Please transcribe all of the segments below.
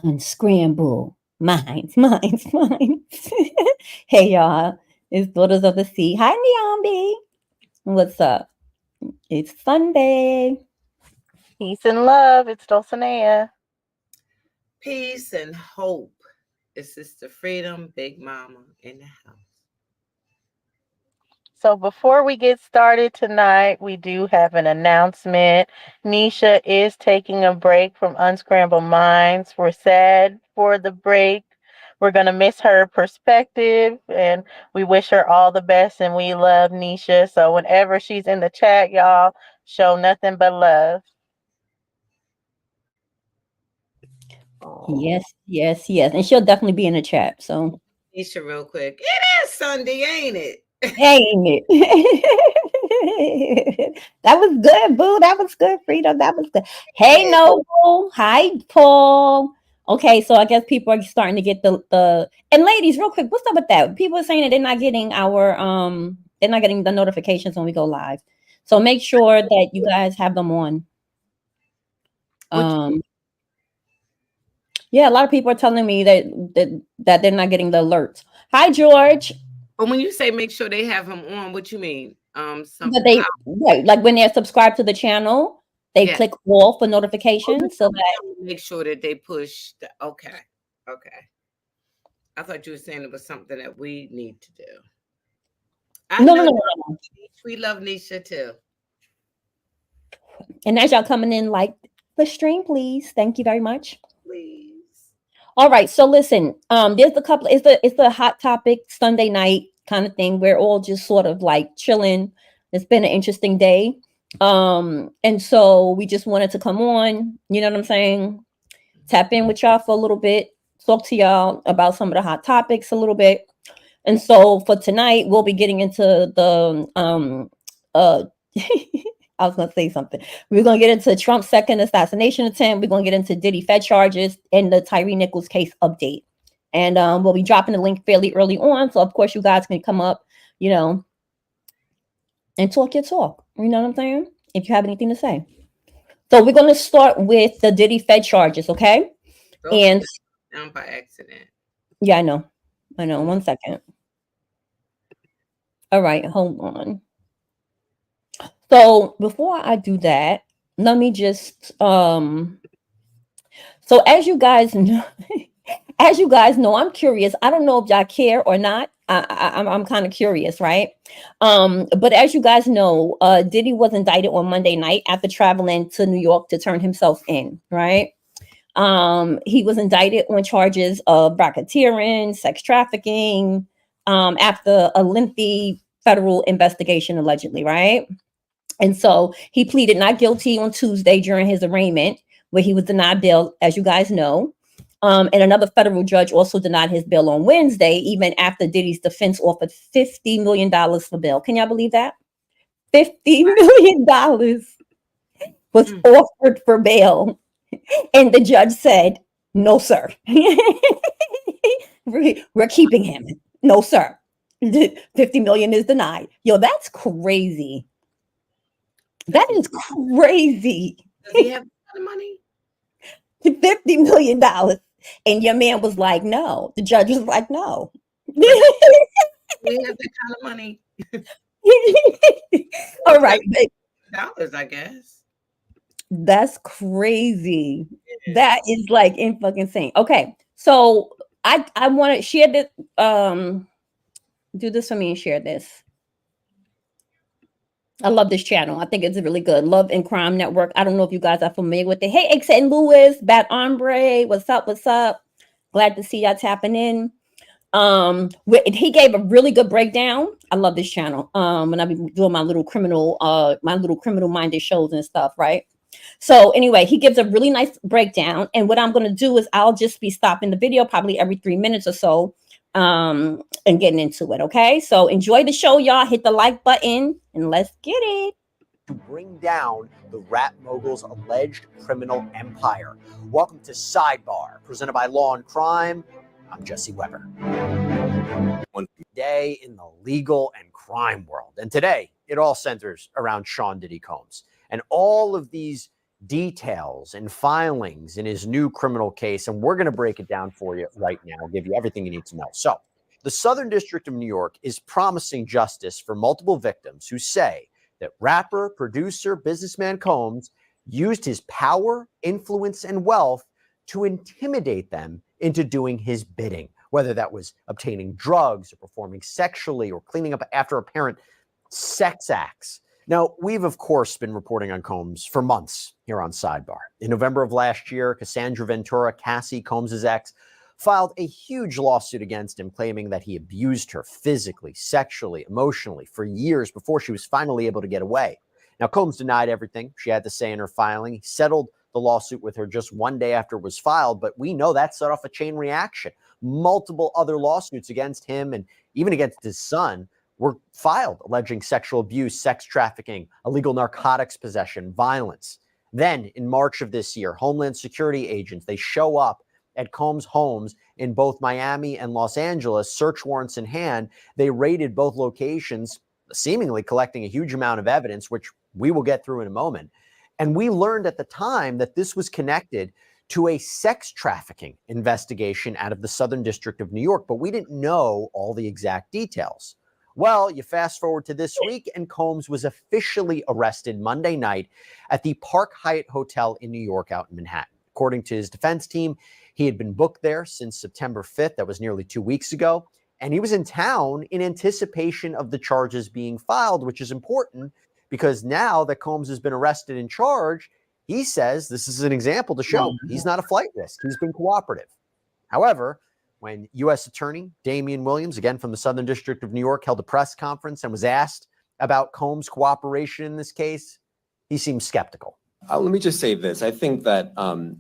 Unscramble minds. Hey y'all, it's Daughters of the Sea. Hi Niambi. What's up? It's Sunday. Peace and love. It's Dulcinea. Peace and hope. It's Sister Freedom, Big Mama in the house. So before we get started tonight, we do have an announcement. Nisha is taking a break from Unscrambled Minds. We're sad for the break. We're going to miss her perspective and we wish her all the best and we love Nisha. So whenever she's in the chat, y'all show nothing but love. Yes. And she'll definitely be in the chat. So Nisha, real quick. It is Sunday, ain't it? ain't it? That was good, boo. That was good, Freedom. That was good. Hey, Noble. Hi, Paul. Okay, so I guess people are starting to get the and ladies, real quick, what's up with that? People are saying that they're not getting they're not getting the notifications when we go live. So make sure that you guys have them on. Yeah, a lot of people are telling me that they're not getting the alerts. Hi, George. But when you say make sure they have them on, what you mean? Right, like when they're subscribed to the channel, they click all for notifications, so that make sure that they push. Okay. I thought you were saying it was something that we need to do. No. We love Nisha too. And as y'all coming in, like the stream, please. Thank you very much. Please. All right, so listen, there's a couple. It's the hot topic Sunday night kind of thing. We're all just sort of like chilling. It's been an interesting day, and so we just wanted to come on. You know what I'm saying? Tap in with y'all for a little bit, talk to y'all about some of the hot topics a little bit. And so for tonight, we'll be getting into the I was going to say something. We're going to get into Trump's second assassination attempt. We're going to get into Diddy Fed charges and the Tyre Nichols case update. And we'll be dropping the link fairly early on. So, of course, you guys can come up, and talk your talk. You know what I'm saying? If you have anything to say. So we're going to start with the Diddy Fed charges, okay? And down by accident. Yeah, I know. 1 second. All right, hold on. So before I do that, let me just so as you guys know, I'm curious. I don't know if y'all care or not. I'm kind of curious, right? But as you guys know, Diddy was indicted on Monday night after traveling to New York to turn himself in, right? He was indicted on charges of racketeering, sex trafficking, after a lengthy federal investigation, allegedly, right? And so he pleaded not guilty on Tuesday during his arraignment, where he was denied bail, as you guys know. And another federal judge also denied his bail on Wednesday, even after Diddy's defense offered $50 million for bail. Can y'all believe that? $50 million was offered for bail. And the judge said, no, sir. We're keeping him. No, sir. 50 million is denied. Yo, that's crazy. That is crazy. Does he have the money? $50 million. And your man was like, no. The judge was like, no. We have that kind of money. All right. Dollars, I guess. That's crazy. That is like in fucking insane. Okay. So I want to share this. Do this for me and share this. I love this channel. I think it's really good. Love and Crime Network. I don't know if you guys are familiar with it. Hey, X and Lewis, Bad Ombre. What's up? Glad to see y'all tapping in. He gave a really good breakdown. I love this channel. When I be doing my little criminal minded shows and stuff, right? So anyway, he gives a really nice breakdown. And what I'm going to do is I'll just be stopping the video probably every 3 minutes or so. And getting into it. Okay. So enjoy the show, y'all. Hit the like button and let's get it. To bring down the rap mogul's alleged criminal empire. Welcome to Sidebar, presented by Law and Crime. I'm Jesse Weber. One day in the legal and crime world. And today, it all centers around Sean Diddy Combs. And all of these details and filings in his new criminal case, and we're going to break it down for you right now, give you everything you need to know. So, the Southern District of New York is promising justice for multiple victims who say that rapper, producer, businessman Combs used his power, influence, and wealth to intimidate them into doing his bidding, whether that was obtaining drugs or performing sexually or cleaning up after apparent sex acts. Now, we've, of course, been reporting on Combs for months here on Sidebar. In November of last year, Cassandra Ventura, Cassie Combs' ex, filed a huge lawsuit against him, claiming that he abused her physically, sexually, emotionally for years before she was finally able to get away. Now, Combs denied everything she had to say in her filing. He settled the lawsuit with her just one day after it was filed, but we know that set off a chain reaction. Multiple other lawsuits against him and even against his son were filed, alleging sexual abuse, sex trafficking, illegal narcotics possession, violence. Then, in March of this year, Homeland Security agents, they show up at Combs' homes in both Miami and Los Angeles, search warrants in hand. They raided both locations, seemingly collecting a huge amount of evidence, which we will get through in a moment. And we learned at the time that this was connected to a sex trafficking investigation out of the Southern District of New York, but we didn't know all the exact details. Well, you fast forward to this week, and Combs was officially arrested Monday night at the Park Hyatt Hotel in New York out in Manhattan. According to his defense team, he had been booked there since September 5th. That was nearly 2 weeks ago. And he was in town in anticipation of the charges being filed, which is important because now that Combs has been arrested and charged, he says this is an example to show he's not a flight risk. He's been cooperative. However, when U.S. Attorney Damian Williams, again from the Southern District of New York, held a press conference and was asked about Combs' cooperation in this case, he seemed skeptical. Let me just say this. I think that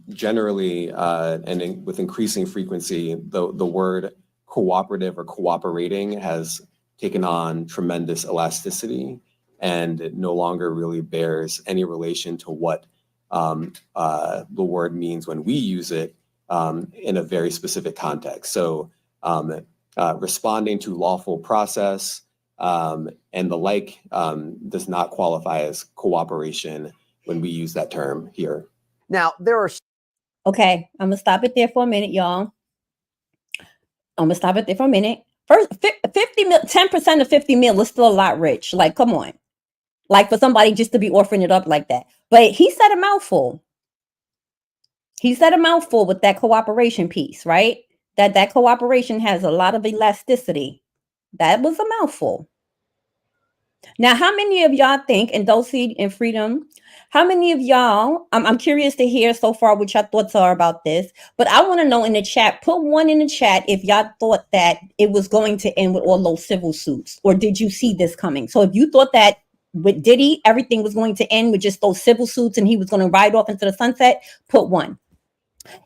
generally with increasing frequency, the word cooperative or cooperating has taken on tremendous elasticity, and it no longer really bears any relation to what the word means when we use it in a very specific context. So responding to lawful process and the like does not qualify as cooperation when we use that term here. Now, there are... Okay, I'm going to stop it there for a minute, y'all. I'm going to stop it there for a minute. First, 50 mil, 10% of 50 mil is still a lot rich. Like, come on. Like for somebody just to be offering it up like that. But he said a mouthful. He said a mouthful with that cooperation piece, right? That cooperation has a lot of elasticity. That was a mouthful. Now, how many of y'all think, and Dulcie and Freedom, how many of y'all, I'm curious to hear so far what your thoughts are about this, but I want to know in the chat, put one in the chat if y'all thought that it was going to end with all those civil suits, or did you see this coming? So if you thought that with Diddy, everything was going to end with just those civil suits and he was going to ride off into the sunset, put one.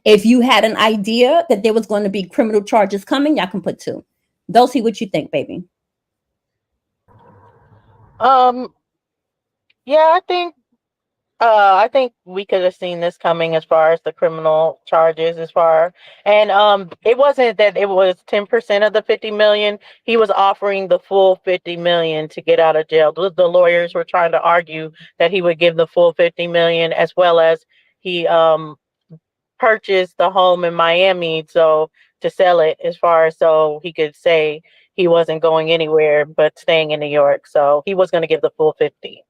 If you had an idea that there was going to be criminal charges coming, y'all can put two. Dulcie, what you think, baby? Yeah, I think we could have seen this coming as far as the criminal charges and it wasn't that it was 10% of the 50 million. He was offering the full 50 million to get out of jail. The lawyers were trying to argue that he would give the full 50 million, as well as he purchased the home in Miami to sell it, as far as so he could say he wasn't going anywhere but staying in New York. So he was going to give the full 50.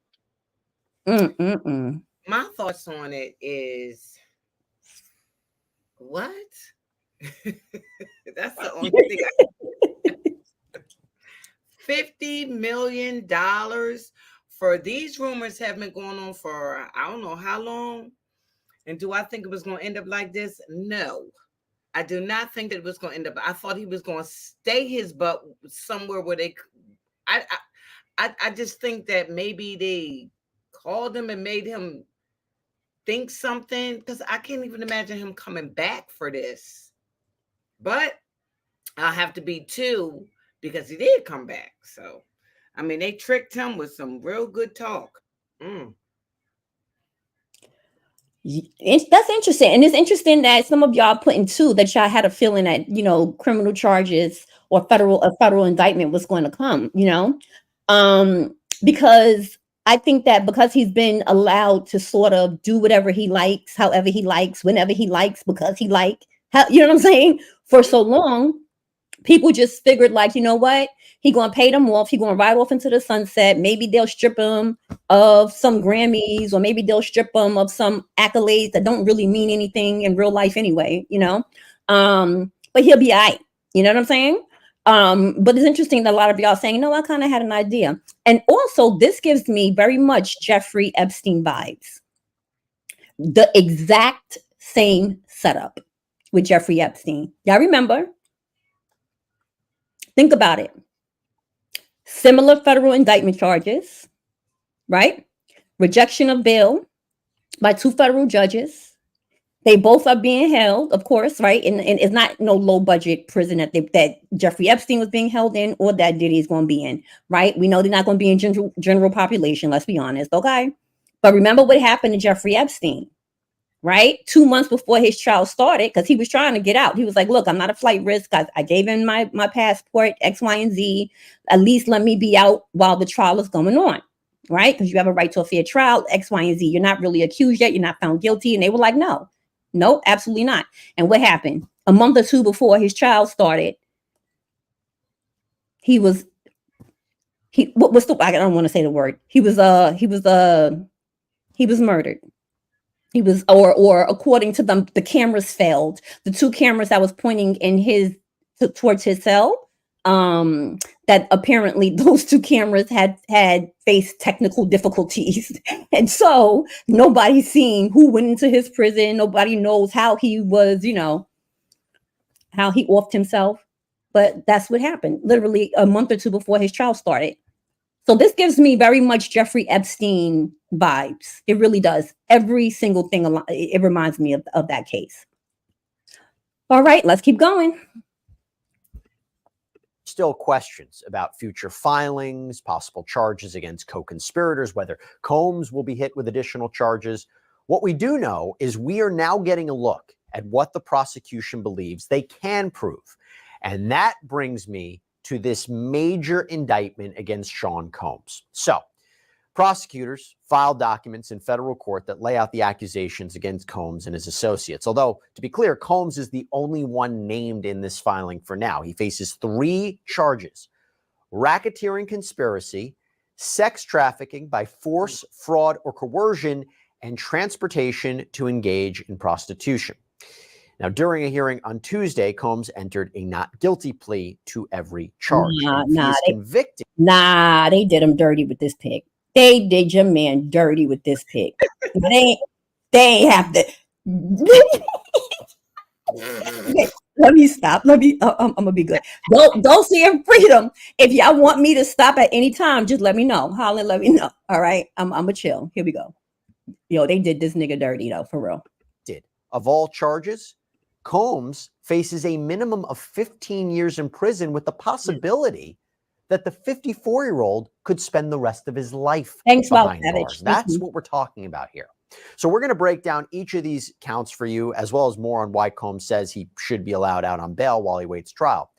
My thoughts on it is, what? That's the only thing. $50 million for these rumors have been going on for I don't know how long. And do I think it was going to end up like this? No, I do not think that it was going to end up. I thought he was going to stay his butt somewhere where they. I just think that maybe they called him and made him think something, because I can't even imagine him coming back for this. But I'll have to be too, because he did come back. So, I mean, they tricked him with some real good talk. That's interesting. And it's interesting that some of y'all put in too that y'all had a feeling that, you know, criminal charges or a federal indictment was going to come, you know, because I think that because he's been allowed to sort of do whatever he likes, however he likes, whenever he likes, because he like, you know what I'm saying? For so long, people just figured like, you know what? He gonna pay them off. He gonna ride off into the sunset. Maybe they'll strip him of some Grammys, or maybe they'll strip him of some accolades that don't really mean anything in real life anyway, you know? But he'll be all right. You know what I'm saying? But it's interesting that a lot of y'all saying, no, I kind of had an idea. And also, this gives me very much Jeffrey Epstein vibes. The exact same setup with Jeffrey Epstein. Y'all remember? Think about it. Similar federal indictment charges, right? Rejection of bail by 2 federal judges. They both are being held, of course, right? And it's not no low budget prison that Jeffrey Epstein was being held in, or that Diddy is going to be in, right? We know they're not going to be in general population, let's be honest, okay? But remember what happened to Jeffrey Epstein, right? 2 months before his trial started, because he was trying to get out. He was like, look, I'm not a flight risk. I gave in my passport, X, Y, and Z. At least let me be out while the trial is going on, right? Because you have a right to a fair trial, X, Y, and Z. You're not really accused yet. You're not found guilty. And they were like, no, absolutely not. And what happened? A month or two before his trial started, what's the, I don't want to say the word. He was murdered. He was, or according to them, the cameras failed. The 2 cameras that was pointing in towards his cell, that apparently those 2 cameras had faced technical difficulties. And so nobody's seen who went into his prison. Nobody knows how he was, how he offed himself. But that's what happened literally a month or 2 before his trial started. So this gives me very much Jeffrey Epstein vibes. It really does. Every single thing, it reminds me of that case. All right, let's keep going. Still questions about future filings, possible charges against co-conspirators, whether Combs will be hit with additional charges. What we do know is we are now getting a look at what the prosecution believes they can prove. And that brings me to this major indictment against Sean Combs. So, prosecutors filed documents in federal court that lay out the accusations against Combs and his associates. Although, to be clear, Combs is the only one named in this filing for now. He faces 3 charges: racketeering conspiracy, sex trafficking by force, fraud, or coercion, and transportation to engage in prostitution. Now, during a hearing on Tuesday, Combs entered a not guilty plea to every charge. Convicted. They did him dirty with this pig. They did your man dirty with this pig. They ain't have to. Okay, let me stop. I'm gonna be good. Don't see in freedom. If y'all want me to stop at any time, just let me know. Holler, let me know. All right, I'm a chill. Here we go. Yo, they did this nigga dirty though, for real. Of all charges, Combs faces a minimum of 15 years in prison with the possibility that the 54-year-old could spend the rest of his life behind bars. That's what we're talking about here. So we're going to break down each of these counts for you, as well as more on why Combs says he should be allowed out on bail while he waits trial.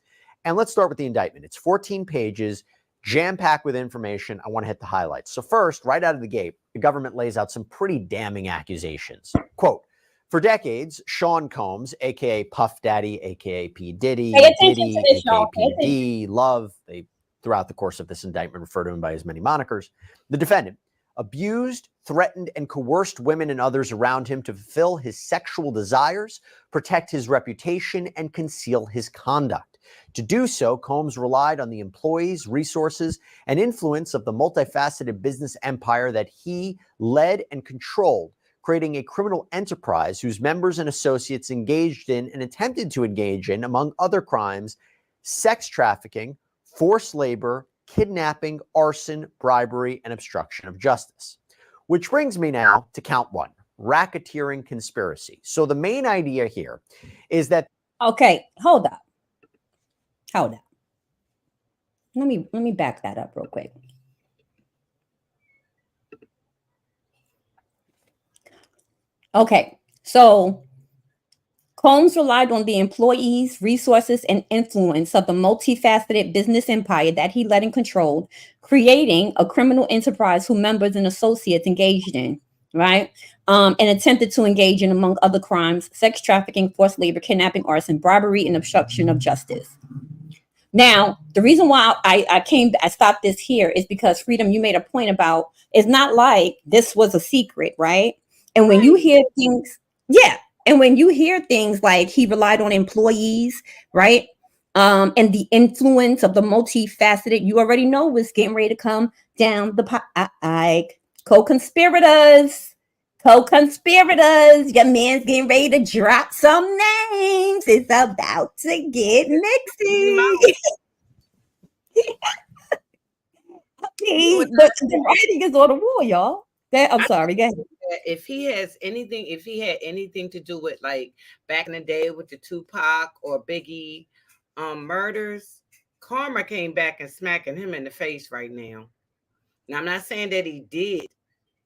And let's start with the indictment. It's 14 pages, jam-packed with information. I want to hit the highlights. So first, right out of the gate, the government lays out some pretty damning accusations. Quote, "For decades, Sean Combs, a.k.a. Puff Daddy, a.k.a. P. Diddy, Diddy, a.k.a. P. D, Love," they, throughout the course of this indictment, refer to him by as many monikers, the defendant abused, threatened, and coerced women and others around him to fulfill his sexual desires, protect his reputation, and conceal his conduct. To do so, Combs relied on the employees, resources, and influence of the multifaceted business empire that he led and controlled, creating a criminal enterprise whose members and associates engaged in and attempted to engage in, among other crimes, sex trafficking, forced labor, kidnapping, arson, bribery, and obstruction of justice. Which brings me now to count 1, racketeering conspiracy. So the main idea here is that... Okay, hold up. Let me back that up real quick. Okay, so Combs relied on the employees, resources, and influence of the multifaceted business empire that he led and controlled, creating a criminal enterprise whose members and associates engaged in, right? And attempted to engage in, among other crimes, sex trafficking, forced labor, kidnapping, arson, bribery, and obstruction of justice. Now, the reason why I stopped this here is because, Freedom, you made a point about it's not like this was a secret, right? And when you hear things, yeah, and when you hear things like he relied on employees, right? And the influence of the multifaceted, you already know what's getting ready to come down the pipe. Co-conspirators, your man's getting ready to drop some names. It's about to get mixy. But the writing is on the wall, y'all. I'm sorry, go ahead. If he had anything to do with, like, back in the day with the Tupac or Biggie murders, karma came back and smacking him in the face right now. Now, I'm not saying that he did,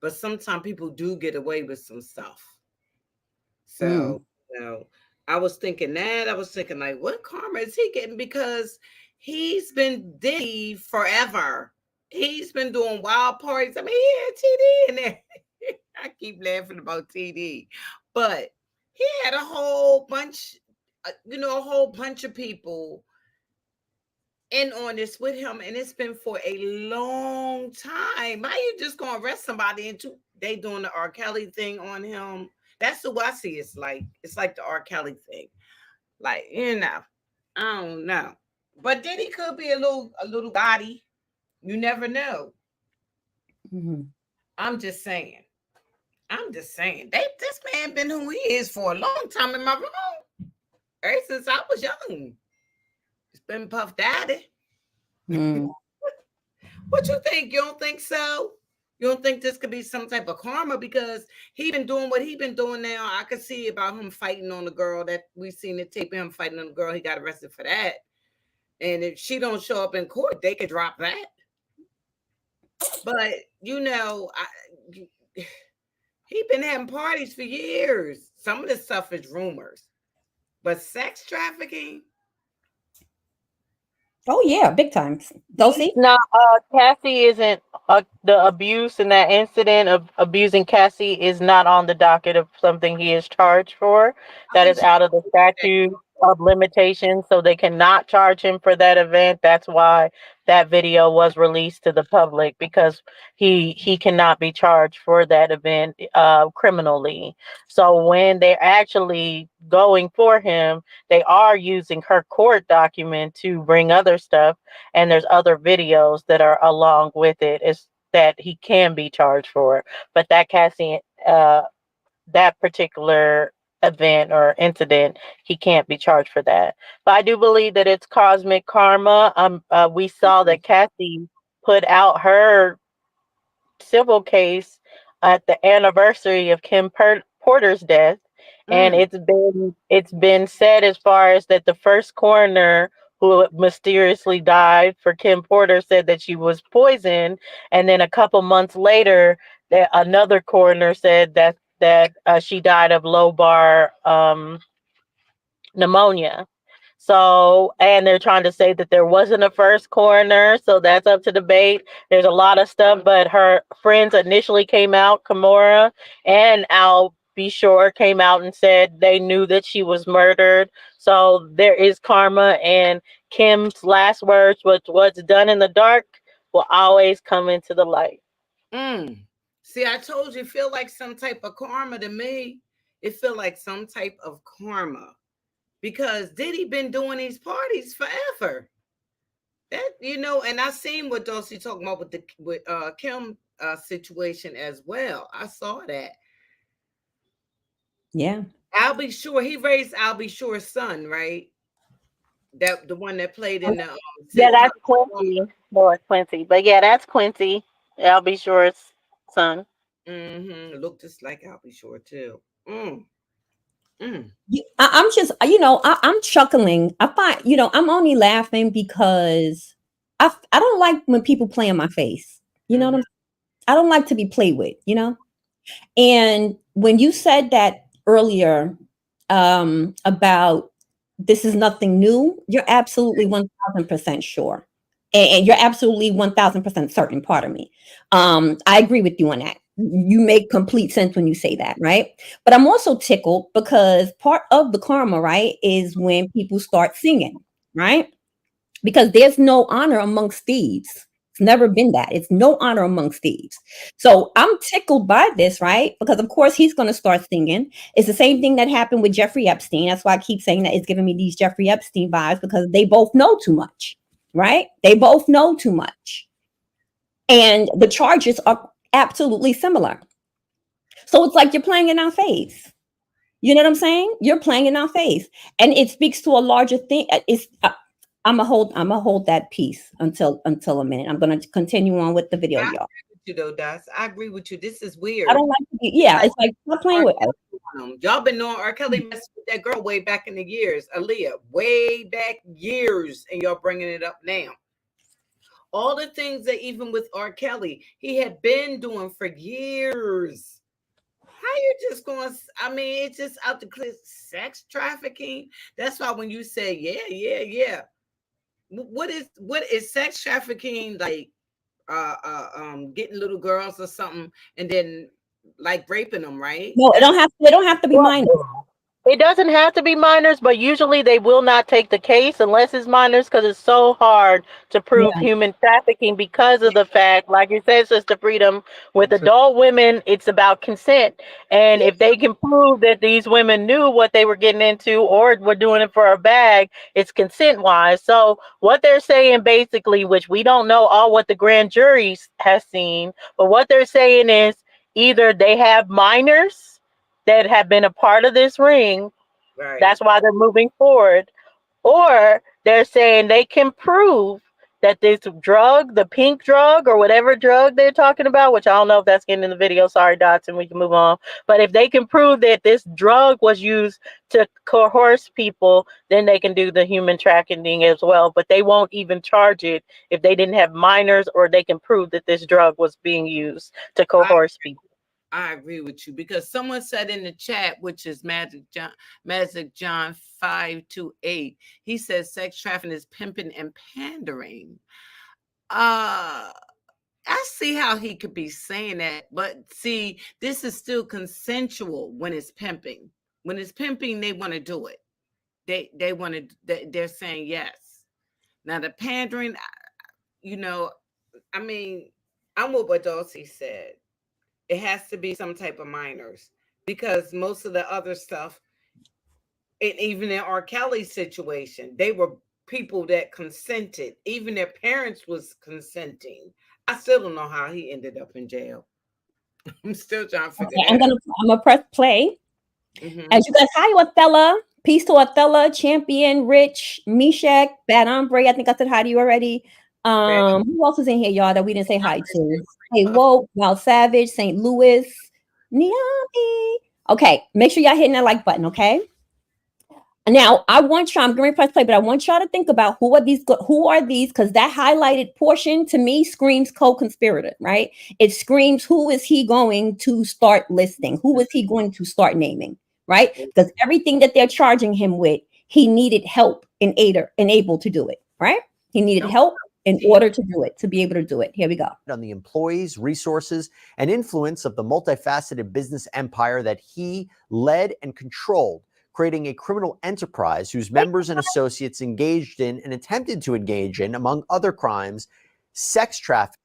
but sometimes people do get away with some stuff. So, I was thinking that. I was thinking, like, what karma is he getting? Because he's been Diddy forever. He's been doing wild parties. I mean, he had TD in there. I keep laughing about TD. But he had a whole bunch, a whole bunch of people in on this with him, and it's been for a long time. How you just gonna arrest somebody and they doing the R. Kelly thing on him? That's the way I see it. It's like the R. Kelly thing. Like, I don't know. But Diddy could be a little body. You never know. Mm-hmm. I'm just saying. This man been who he is for a long time. Am I wrong? Ever since I was young. It's been Puff Daddy. What you think? You don't think so? You don't think this could be some type of karma? Because he been doing what he been doing now. I could see about him fighting on the girl that we seen the tape of him fighting on the girl. He got arrested for that. And if she don't show up in court, they could drop that. But, he been having parties for years. Some of this stuff is rumors. But sex trafficking? Oh, yeah, big time. Dulcie? No, Cassie isn't, the abuse in that incident of abusing Cassie is not on the docket of something he is charged for. That is out of the statute of limitations, so they cannot charge him for that event. That's why that video was released to the public, because he cannot be charged for that event criminally. So when they're actually going for him, they are using her court document to bring other stuff, and there's other videos that are along with it is that he can be charged for. But that Cassie, that particular event or incident, he can't be charged for that. But I do believe that it's cosmic karma. We saw that Cassie put out her civil case at the anniversary of Kim Porter's death, and it's been said as far as that the first coroner who mysteriously died for Kim Porter said that she was poisoned, and then a couple months later, that another coroner said that she died of lobar pneumonia. So, and they're trying to say that there wasn't a first coroner, so that's up to debate. There's a lot of stuff, but her friends initially came out, Kimora and Al B. Shore came out and said they knew that she was murdered. So there is karma, and Kim's last words was, "What's done in the dark will always come into the light." See, I told you, it feel like some type of karma to me. It feel like some type of karma. Because Diddy been doing these parties forever. That, and I seen what Dulcie talking about with Kim situation as well. I saw that. Yeah. I'll be sure he raised I'll be sure's son, right? That the one that played in the yeah, that's Quincy. Lord Quincy. But yeah, that's Quincy. I'll be sure's son. Looked just like I'll be sure too. I'm just, I'm chuckling. I find, I'm only laughing because I don't like when people play in my face. You know what I'm saying? I don't like to be played with, And when you said that earlier, about this is nothing new, you're absolutely 1000% sure. And you're absolutely 1000% certain, pardon me. I agree with you on that. You make complete sense when you say that, right? But I'm also tickled because part of the karma, right, is when people start singing, right? Because there's no honor amongst thieves. It's never been that. It's no honor amongst thieves. So I'm tickled by this, right? Because of course he's going to start singing. It's the same thing that happened with Jeffrey Epstein. That's why I keep saying that it's giving me these Jeffrey Epstein vibes, because they both know too much, right? They both know too much. And the charges are absolutely similar. So it's like you're playing in our face. You know what I'm saying? You're playing in our face. And it speaks to a larger thing. I'm gonna hold that piece until a minute. I'm gonna continue on with the video, I y'all. agree with you though, Das. I agree with you. This is I weird. don't like to be, yeah, Like it's like stop playing R. with us. Kelly y'all been knowing R. Kelly messed with that girl way back in the years, Aaliyah, way back years, and y'all bringing it up now. All the things that even with R. Kelly, he had been doing for years. How you just going? I mean, it's just out the clear sex trafficking. That's why when you say, yeah, what is sex trafficking like? Getting little girls or something, and then like raping them, right? No, it don't have they don't have to be Well, minors. it doesn't have to be minors, but usually they will not take the case unless it's minors, because it's so hard to prove Yeah, human trafficking because of the fact, like you said, Sister Freedom, with Yeah. adult women, it's about consent. And if they can prove that these women knew what they were getting into or were doing it for a bag, it's consent wise. So what they're saying basically, which we don't know all what the grand jury has seen, but what they're saying is either they have minors that have been a part of this ring, Right. that's why they're moving forward, or they're saying they can prove that this drug, the pink drug or whatever drug they're talking about, which I don't know if that's getting in the video, sorry Dotson, we can move on, but if they can prove that this drug was used to coerce people, then they can do the human trafficking as well, but they won't even charge it if they didn't have minors or they can prove that this drug was being used to I coerce people. I agree with you because someone said in the chat, which is Magic John 528. He says sex trafficking is pimping and pandering. Uh I see how he could be saying that, but see, this is still consensual when it's pimping. When it's pimping, they want to do it. They want to. They're saying yes. Now the pandering, you know, I mean, I'm what Dulcie said. It has to be some type of minors because most of the other stuff, and even in R. Kelly's situation, they were people that consented. Even their parents was consenting. I still don't know how he ended up in jail. I'm still trying to figure okay, that out. I'm gonna press play. Hmm. As you guys, hi Othello, peace to Othello, Champion, Rich, Meshach, Bad Ombre. I think I said hi to you already. Who else is in here, y'all, that we didn't say hi to? Hey, Woke, Wild Savage, St. Louis, Niami. Okay, make sure y'all hitting that like button, okay? Now, I want y'all, I'm going to press play, but I want y'all to think about who are these, because that highlighted portion to me screams co-conspirator, right? It screams, who is he going to start listing? Who is he going to start naming, right? Because everything that they're charging him with, he needed help and able to do it, right? He needed help in order to do it, to be able to do it. Here we go. On the employees, resources, and influence of the multifaceted business empire that he led and controlled, creating a criminal enterprise whose members and associates engaged in and attempted to engage in, among other crimes, sex trafficking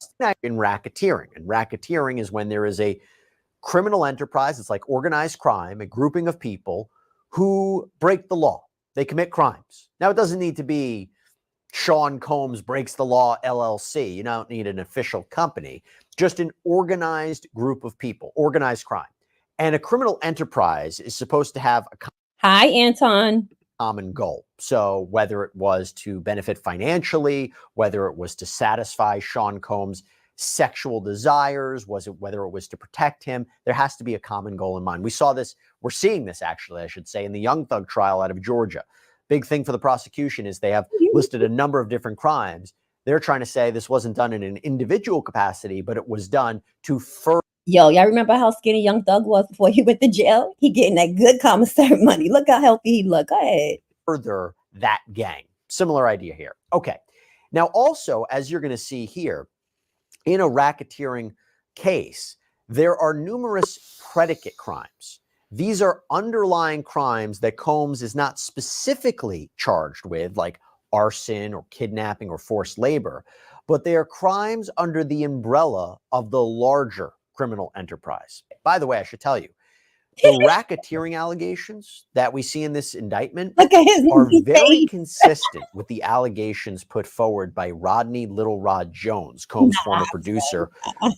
and racketeering. And racketeering is when there is a criminal enterprise, it's like organized crime, a grouping of people who break the law. They commit crimes. Now, it doesn't need to be Sean Combs Breaks the Law LLC. You don't need an official company, just an organized group of people, organized crime. And a criminal enterprise is supposed to have a Hi, Anton. common goal. So whether it was to benefit financially, whether it was to satisfy Sean Combs' sexual desires, whether it was to protect him, there has to be a common goal in mind. We saw this, we're seeing this actually, I should say, in the Young Thug trial out of Georgia. Big thing for the prosecution is they have listed a number of different crimes. They're trying to say this wasn't done in an individual capacity, but it was done to further Yo, y'all remember how skinny Young Thug was before he went to jail? He getting that good commissary money. Look how healthy he look. Go ahead. Further that gang. Similar idea here. Okay. Now, also, as you're going to see here, in a racketeering case, there are numerous predicate crimes. These are underlying crimes that Combs is not specifically charged with, like arson or kidnapping or forced labor, but they are crimes under the umbrella of the larger criminal enterprise. By the way, I should tell you, the racketeering allegations that we see in this indictment Look at his are very face. consistent with the allegations put forward by Rodney Little Rod Jones, Combs' former producer,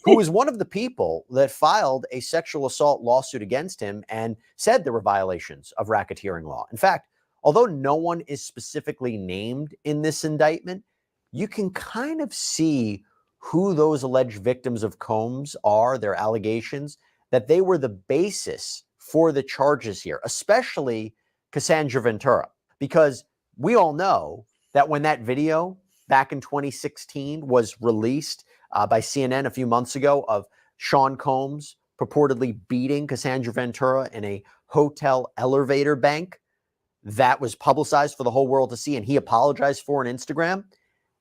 who was one of the people that filed a sexual assault lawsuit against him and said there were violations of racketeering law. In fact, although no one is specifically named in this indictment, you can kind of see who those alleged victims of Combs are, their allegations, that they were the basis for the charges here, especially Cassandra Ventura, because we all know that when that video back in 2016 was released by CNN a few months ago of Sean Combs purportedly beating Cassandra Ventura in a hotel elevator bank, that was publicized for the whole world to see, and he apologized for on Instagram.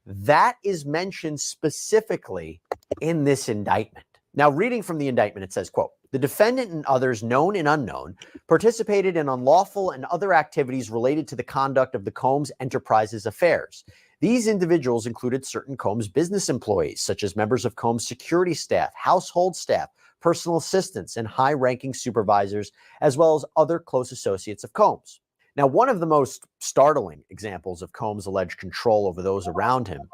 That is mentioned specifically in this indictment. Now, reading from the indictment, it says, quote, "The defendant and others known and unknown participated in unlawful and other activities related to the conduct of the Combs Enterprises affairs. These individuals included certain Combs business employees, such as members of Combs security staff, household staff, personal assistants, and high-ranking supervisors, as well as other close associates of Combs." Now, one of the most startling examples of Combs' alleged control over those around him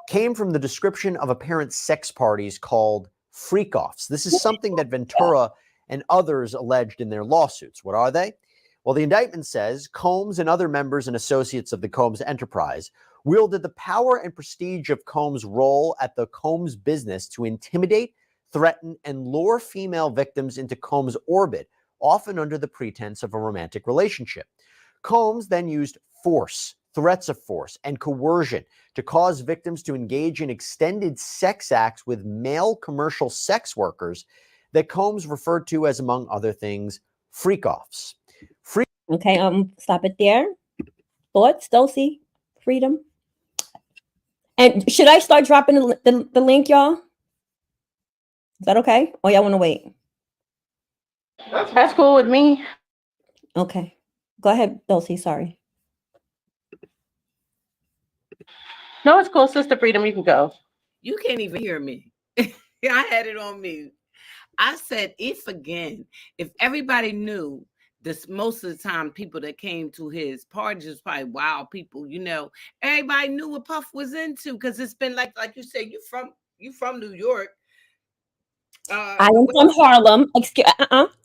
came from the description of apparent sex parties called freak-offs. This is something that Ventura and others alleged in their lawsuits. What are they? Well, the indictment says Combs and other members and associates of the Combs enterprise wielded the power and prestige of Combs' role at the Combs business to intimidate, threaten, and lure female victims into Combs' orbit, often under the pretense of a romantic relationship. Combs then used force, threats of force, and coercion to cause victims to engage in extended sex acts with male commercial sex workers that Combs referred to as, among other things, freak-offs. Okay, stop it there. Thoughts, Dulcie? Freedom? And should I start dropping the link, y'all? Is that okay? Or y'all want to wait? That's cool with me. Okay. Go ahead, Dulcie. Sorry. No, it's cool, Sister Freedom. You can go. You can't even hear me. I had it on mute. I said, if everybody knew this, most of the time people that came to his parties was probably wild people, you know. Everybody knew what Puff was into because it's been like you said, you from New York. I am from Harlem.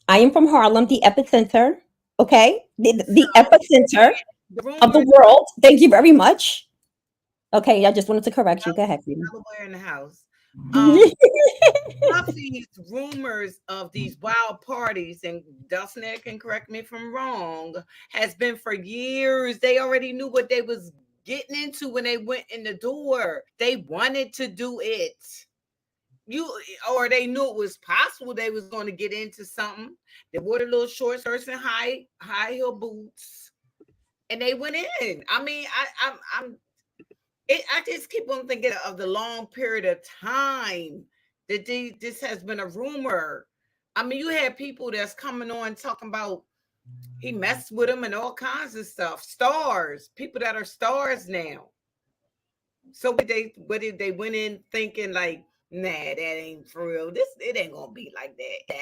I am from Harlem, the epicenter. Okay, the epicenter of the world. Thank you very much. Okay, I just wanted to correct you. Go ahead, Freedom. Delaware in the house. Puffy's rumors of these wild parties, and Dustin can correct me if I'm wrong, has been for years. They already knew what they was getting into when they went in the door. They wanted to do it. Or they knew it was possible they was going to get into something. They wore the little short skirts and high heel boots, and they went in. I mean, I just keep on thinking of the long period of time that this has been a rumor. I mean, you had people that's coming on talking about he messed with them and all kinds of stuff. Stars, people that are stars now. So what they went in thinking like, nah, that ain't for real. It ain't gonna be like that.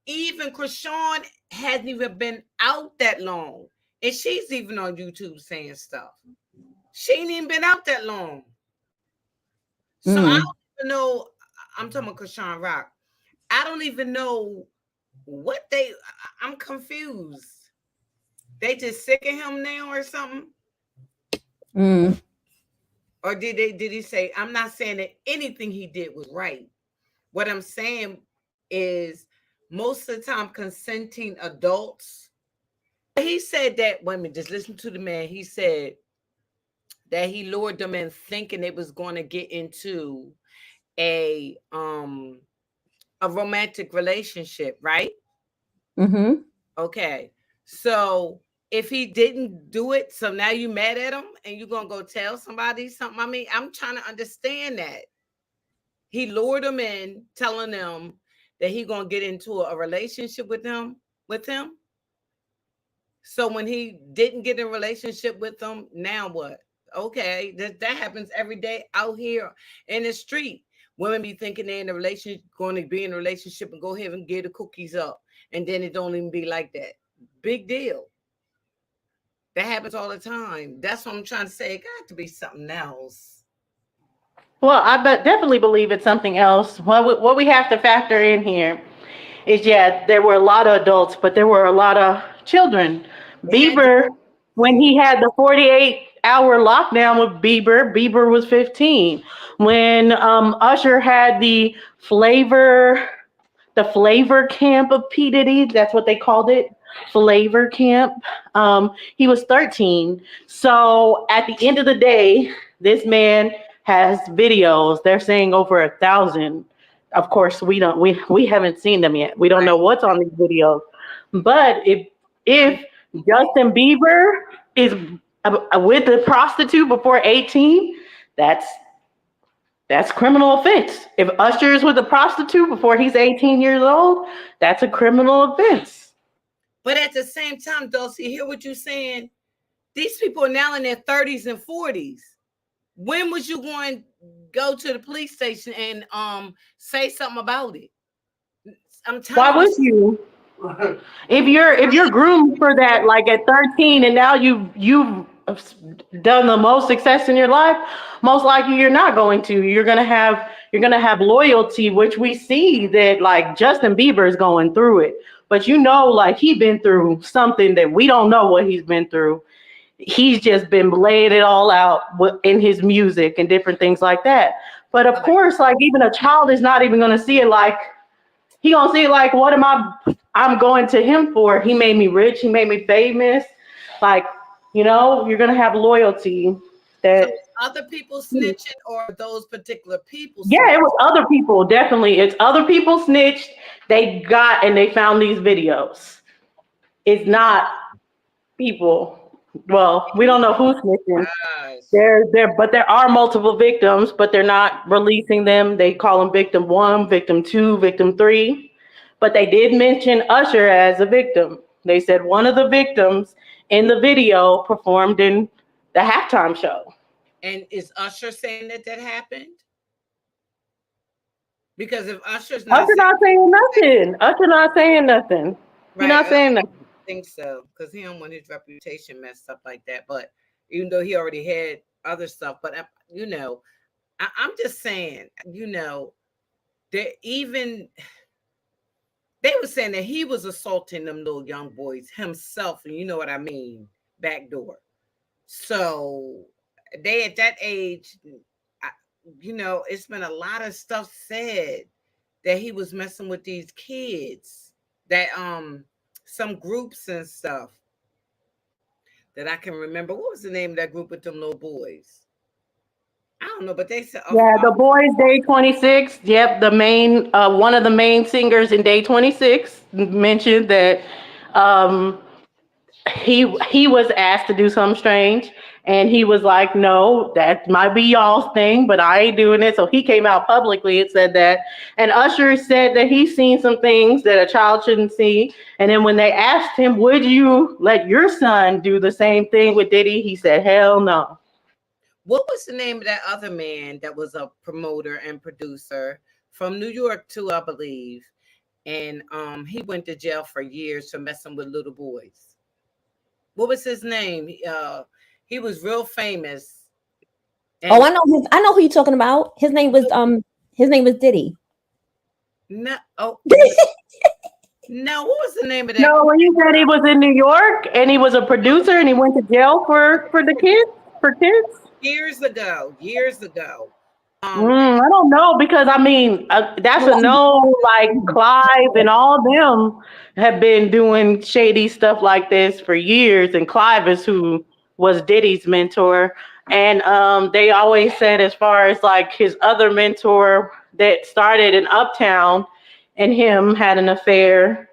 Even Krishan hasn't even been out that long, and she's even on YouTube saying stuff. She ain't even been out that long. So I don't even know. I'm talking about Krishan Rock. I don't even know what I'm confused. They just sick of him now or something? Or did he say, I'm not saying that anything he did was right. What I'm saying is most of the time consenting adults. He said that, wait a minute, just listen to the man. He said that he lured them in thinking they was going to get into a a romantic relationship, right? Mm-hmm. Okay. So if he didn't do it, so now you mad at him and you're gonna go tell somebody something. I mean, I'm trying to understand that. He lured them in, telling them that he gonna get into a relationship with him. So when he didn't get in a relationship with them, now what? Okay, that happens every day out here in the street. Women be thinking they're in a relationship, going to be in a relationship and go ahead and get the cookies up. And then it don't even be like that. Big deal. That happens all the time. That's what I'm trying to say. It got to be something else. Well, definitely believe it's something else. What we have to factor in here is, yeah, there were a lot of adults, but there were a lot of children. And Bieber, when he had the 48-hour lockdown with Bieber was 15. When Usher had the flavor camp of P. Diddy, that's what they called it, flavor camp. He was 13. So at the end of the day, this man has videos. They're saying over 1,000. Of course, we haven't seen them yet. We don't know what's on these videos. But if Justin Bieber is with a prostitute before 18, that's criminal offense. If Usher is with a prostitute before he's 18 years old, that's a criminal offense. but at the same time, Dulcie, hear what you're saying? These people are now in their 30s and 40s. When was you going to go to the police station and say something about it? I'm Why telling would you. you? If you're groomed for that, like at 13, and now you've done the most success in your life, most likely you're not going to. You're gonna have loyalty, which we see that like Justin Bieber is going through it. But like he been through something that we don't know what he's been through. He's just been laying it all out in his music and different things like that. But of course, like even a child is not even gonna see it like he gonna see like, what am I'm going to him for? He made me rich. He made me famous. Like, you're gonna have loyalty. So That other people snitching or those particular people Yeah, snitching? it was other people. Definitely, it's other people snitched. They got and they found these videos. It's not people. Well, we don't know who's snitching. Gosh. But there are multiple victims, but they're not releasing them. They call them victim one, victim two, victim three. But they did mention Usher as a victim. They said one of the victims in the video performed in the halftime show. And is Usher saying that happened? Because if Usher's not Usher saying, not saying nothing. Usher not saying nothing. He right, not saying nothing. I think so, because he don't want his reputation messed up like that. But even though he already had other stuff, but I'm just saying, that even they were saying that he was assaulting them little young boys himself, and you know what I mean, backdoor. So they at that age, I, it's been a lot of stuff said that he was messing with these kids, that some groups and stuff that I can remember. What was the name of that group with them little boys? I don't know, but they said, Yeah, the boys Day 26. Yep, the main one of the main singers in Day 26 mentioned that um he was asked to do something strange, and he was like, no, that might be y'all's thing, but I ain't doing it. So he came out publicly and said that. And Usher said that he's seen some things that a child shouldn't see. And then when they asked him, would you let your son do the same thing with Diddy, he said, hell no. what was the name of that other man that was a promoter and producer from New York too, I believe, and he went to jail for years for messing with little boys. What was his name? He was real famous. Oh, And I know who you're talking about. His name was Diddy. no, no, what was the name of that? No, when you said he was in New York and he was a producer and he went to jail for the kids, for kids. Years ago, years ago. I don't know, because I mean that's a no. Like Clive and all them have been doing shady stuff like this for years, and Clive is who was Diddy's mentor, and they always said, as far as like his other mentor that started in Uptown, and him had an affair.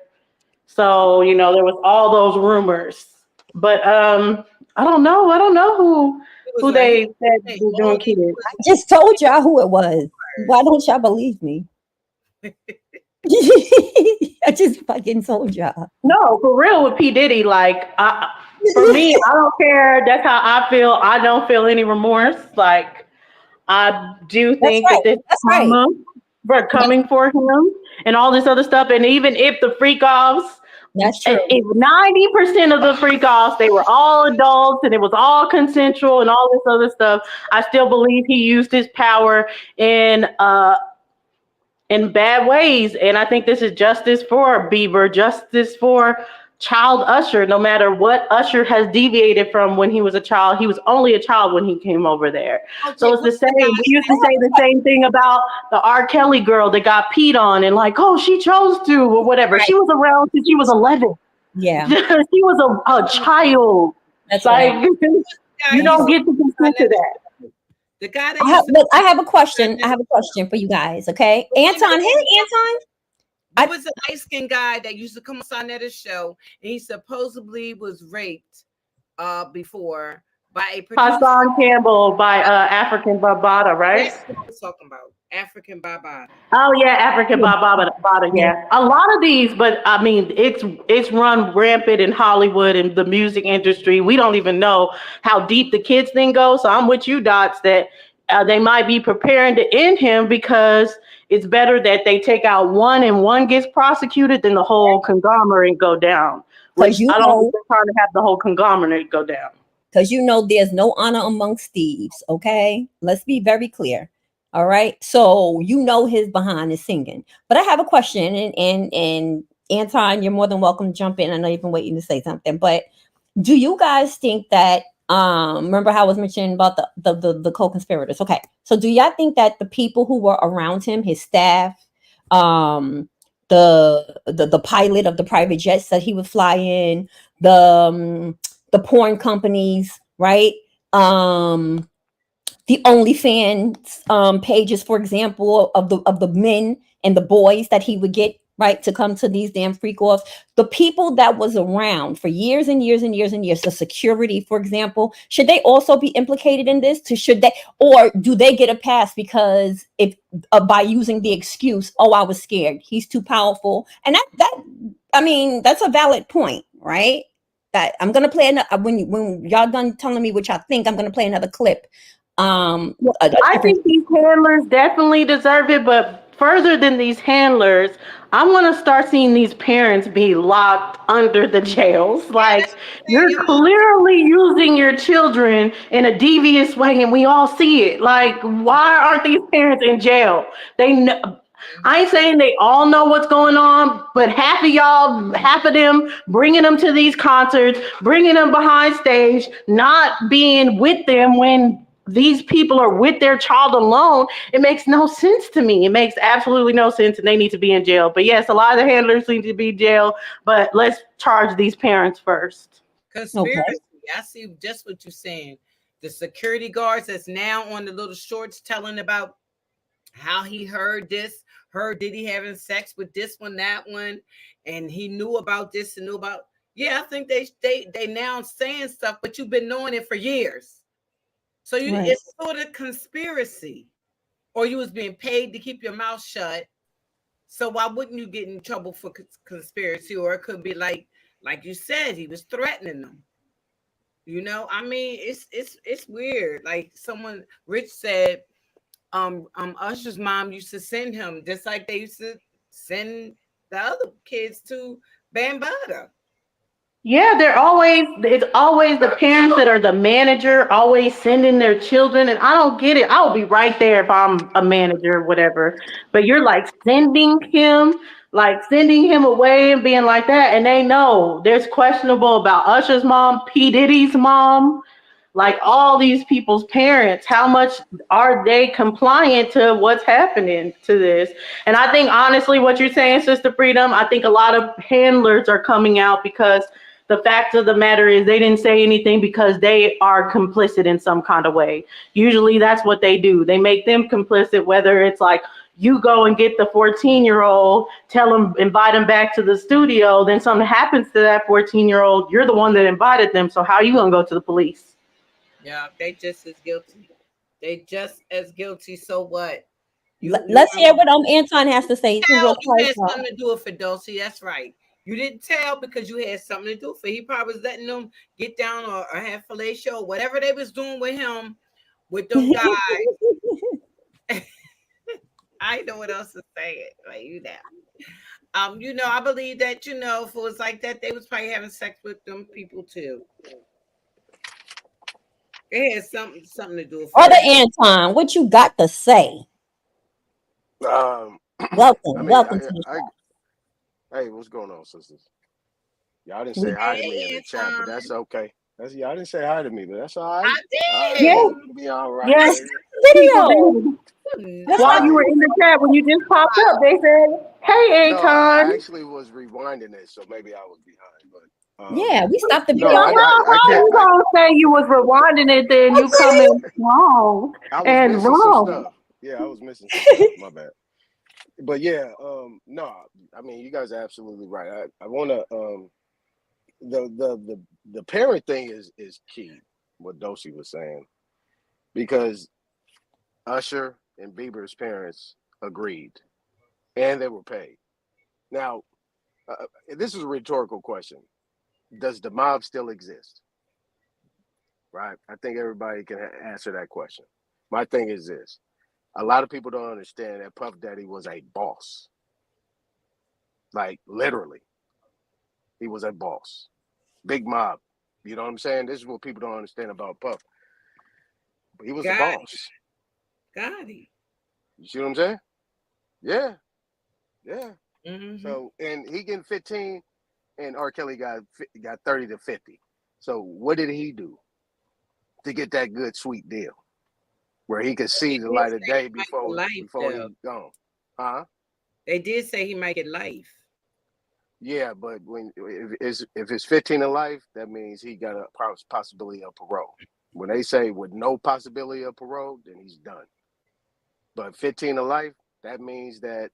So, you know, there was all those rumors. But I don't know. I don't know It was who like they said hey, was all doing he kids. I just told y'all who it was. Why don't y'all believe me? I just fucking told y'all. No, for real with P. Diddy, like for me, I don't care. That's how I feel. I don't feel any remorse. Like I do That's think right. that this That's right. karma for coming for him and all this other stuff. And even if the freak offs, That's true. if 90% of the freak offs, they were all adults and it was all consensual and all this other stuff, I still believe he used his power in bad ways. And I think this is justice for Bieber, justice for child Usher. No matter what Usher has deviated from when he was a child, he was only a child when he came over there. So okay, it's the what's the same. guy We used to say the same thing about the R. Kelly girl that got peed on and like, oh, she chose to or whatever. Right. She was around since she was 11. Yeah, She was a child. that's Like, right. guy you he don't used get to consent to that. the guy that I have, used to look, I have a question. I have a question for you guys. Okay, Anton. Hey, Anton. there was a light-skinned guy that used to come on Sonetta's show, and he supposedly was raped before by a producer. Hassan Campbell by African Bambaataa, right? That's what I was talking about. African Baba. Oh yeah, African Bambaataa, yeah. A lot of these, but I mean, it's run rampant in Hollywood and the music industry. We don't even know how deep the kids thing goes. So I'm with you, Dots, that they might be preparing to end him because it's better that they take out one and one gets prosecuted than the whole conglomerate go down. Which Because you I don't think know, they're trying to have the whole conglomerate go down. because you know, there's no honor amongst thieves. Okay, let's be very clear. All right, so you know his behind is singing. But I have a question, and Anton, you're more than welcome to jump in. I know you've been waiting to say something, but do you guys think that remember how I was mentioning about the co-conspirators? Okay, so do y'all think that the people who were around him, his staff, um the pilot of the private jets that he would fly in, the porn companies, right, the OnlyFans pages, for example, of the men and the boys that he would get, right, to come to these damn freak offs. The people that was around for years and years and years and years, the security, for example, should they also be implicated in this? Should they, or do they get a pass because if by using the excuse, oh, I was scared, he's too powerful, and that I mean, that's a valid point, right? That I'm gonna play another when y'all done telling me what y'all think. I'm gonna play another clip. I think these handlers definitely deserve it, but further than these handlers, I want to start seeing these parents be locked under the jails. Like, you're clearly using your children in a devious way, and we all see it. Like, why aren't these parents in jail? They know. I ain't saying they all know what's going on, but half of y'all, half of them bringing them to these concerts, bringing them behind stage, not being with them when these people are with their child alone. It makes no sense to me. It makes absolutely no sense, and they need to be in jail. But yes, a lot of the handlers need to be in jail, but let's charge these parents first. Conspiracy. Okay. I see just what you're saying. The security guards that's now on the little shorts telling about how he heard Diddy having sex with this one, that one, and he knew about this and knew about. Yeah, I think they now saying stuff, but you've been knowing it for years. So it's sort of conspiracy, or you was being paid to keep your mouth shut. So why wouldn't you get in trouble for conspiracy? Or it could be like you said, he was threatening them. You know, I mean, it's weird. Like someone Rich said, Usher's mom used to send him just like they used to send the other kids to Bambaataa. Yeah, it's always the parents that are the manager, always sending their children. And I don't get it. I'll be right there if I'm a manager or whatever. But you're like sending him away and being like that. And they know there's questionable about Usher's mom, P. Diddy's mom, like all these people's parents. How much are they compliant to what's happening to this? And I think honestly, what you're saying, Sister Freedom, I think a lot of handlers are coming out because the fact of the matter is they didn't say anything because they are complicit in some kind of way. Usually that's what they do. They make them complicit, whether it's like, you go and get the 14-year-old, tell him, invite him back to the studio, then something happens to that 14-year-old, you're the one that invited them. So how are you going to go to the police? Yeah, they just as guilty. They just as guilty. So what? Let's hear what Anton has to say. He's real You had quiet. something to do with Fidelity. That's right. You didn't tell because you had something to do for. He probably was letting them get down or have fellatio, whatever they was doing with him, with them guys. I know what else to say it. Like I believe that, if it was like that, they was probably having sex with them people too. It had something to do with Brother Anton, what you got to say? Welcome to the show. Hey, what's going on, sisters? Y'all didn't say hi to me in the chat, but that's okay. Y'all didn't say hi to me, but that's all right. I did. Yeah. It'll be all right. Yes. Video. While you were in the chat, when you just popped up, they said, "Hey, Anton." No, I actually was rewinding it, so maybe I was behind. But Yeah, we stopped the video. No, How you gonna say you was rewinding it, then you coming wrong and missing wrong? some stuff. Yeah, I was missing some stuff. My bad. But yeah, no, I mean, you guys are absolutely right. I want to the parent thing is key. What Dosey was saying, because Usher and Bieber's parents agreed, and they were paid. Now, this is a rhetorical question: does the mob still exist? Right? I think everybody can answer that question. My thing is this: a lot of people don't understand that Puff Daddy was a boss. Like literally, he was a boss. Big mob. You know what I'm saying? This is what people don't understand about Puff. But he was a boss. Got him. You see what I'm saying? Yeah. Yeah. Mm-hmm. So, and he getting 15, and R. Kelly got 30 to 50. So what did he do to get that good, sweet deal where he could see the light of day before he gone? Huh? They did say he might get life. Yeah, but if it's 15 to life, that means he got a possibility of parole. When they say with no possibility of parole, then he's done. But 15 to life, that means that,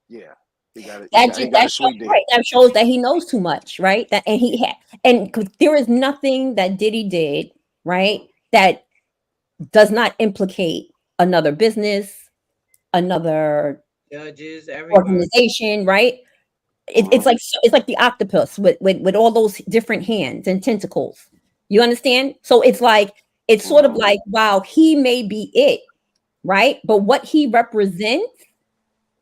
yeah, he got a sweet deal. Right, that shows that he knows too much, right? And there is nothing that Diddy did, right, that does not implicate another business, another judges, organization, right? It's like the octopus with all those different hands and tentacles. You understand? So it's sort of like, wow, he may be it, right? But what he represents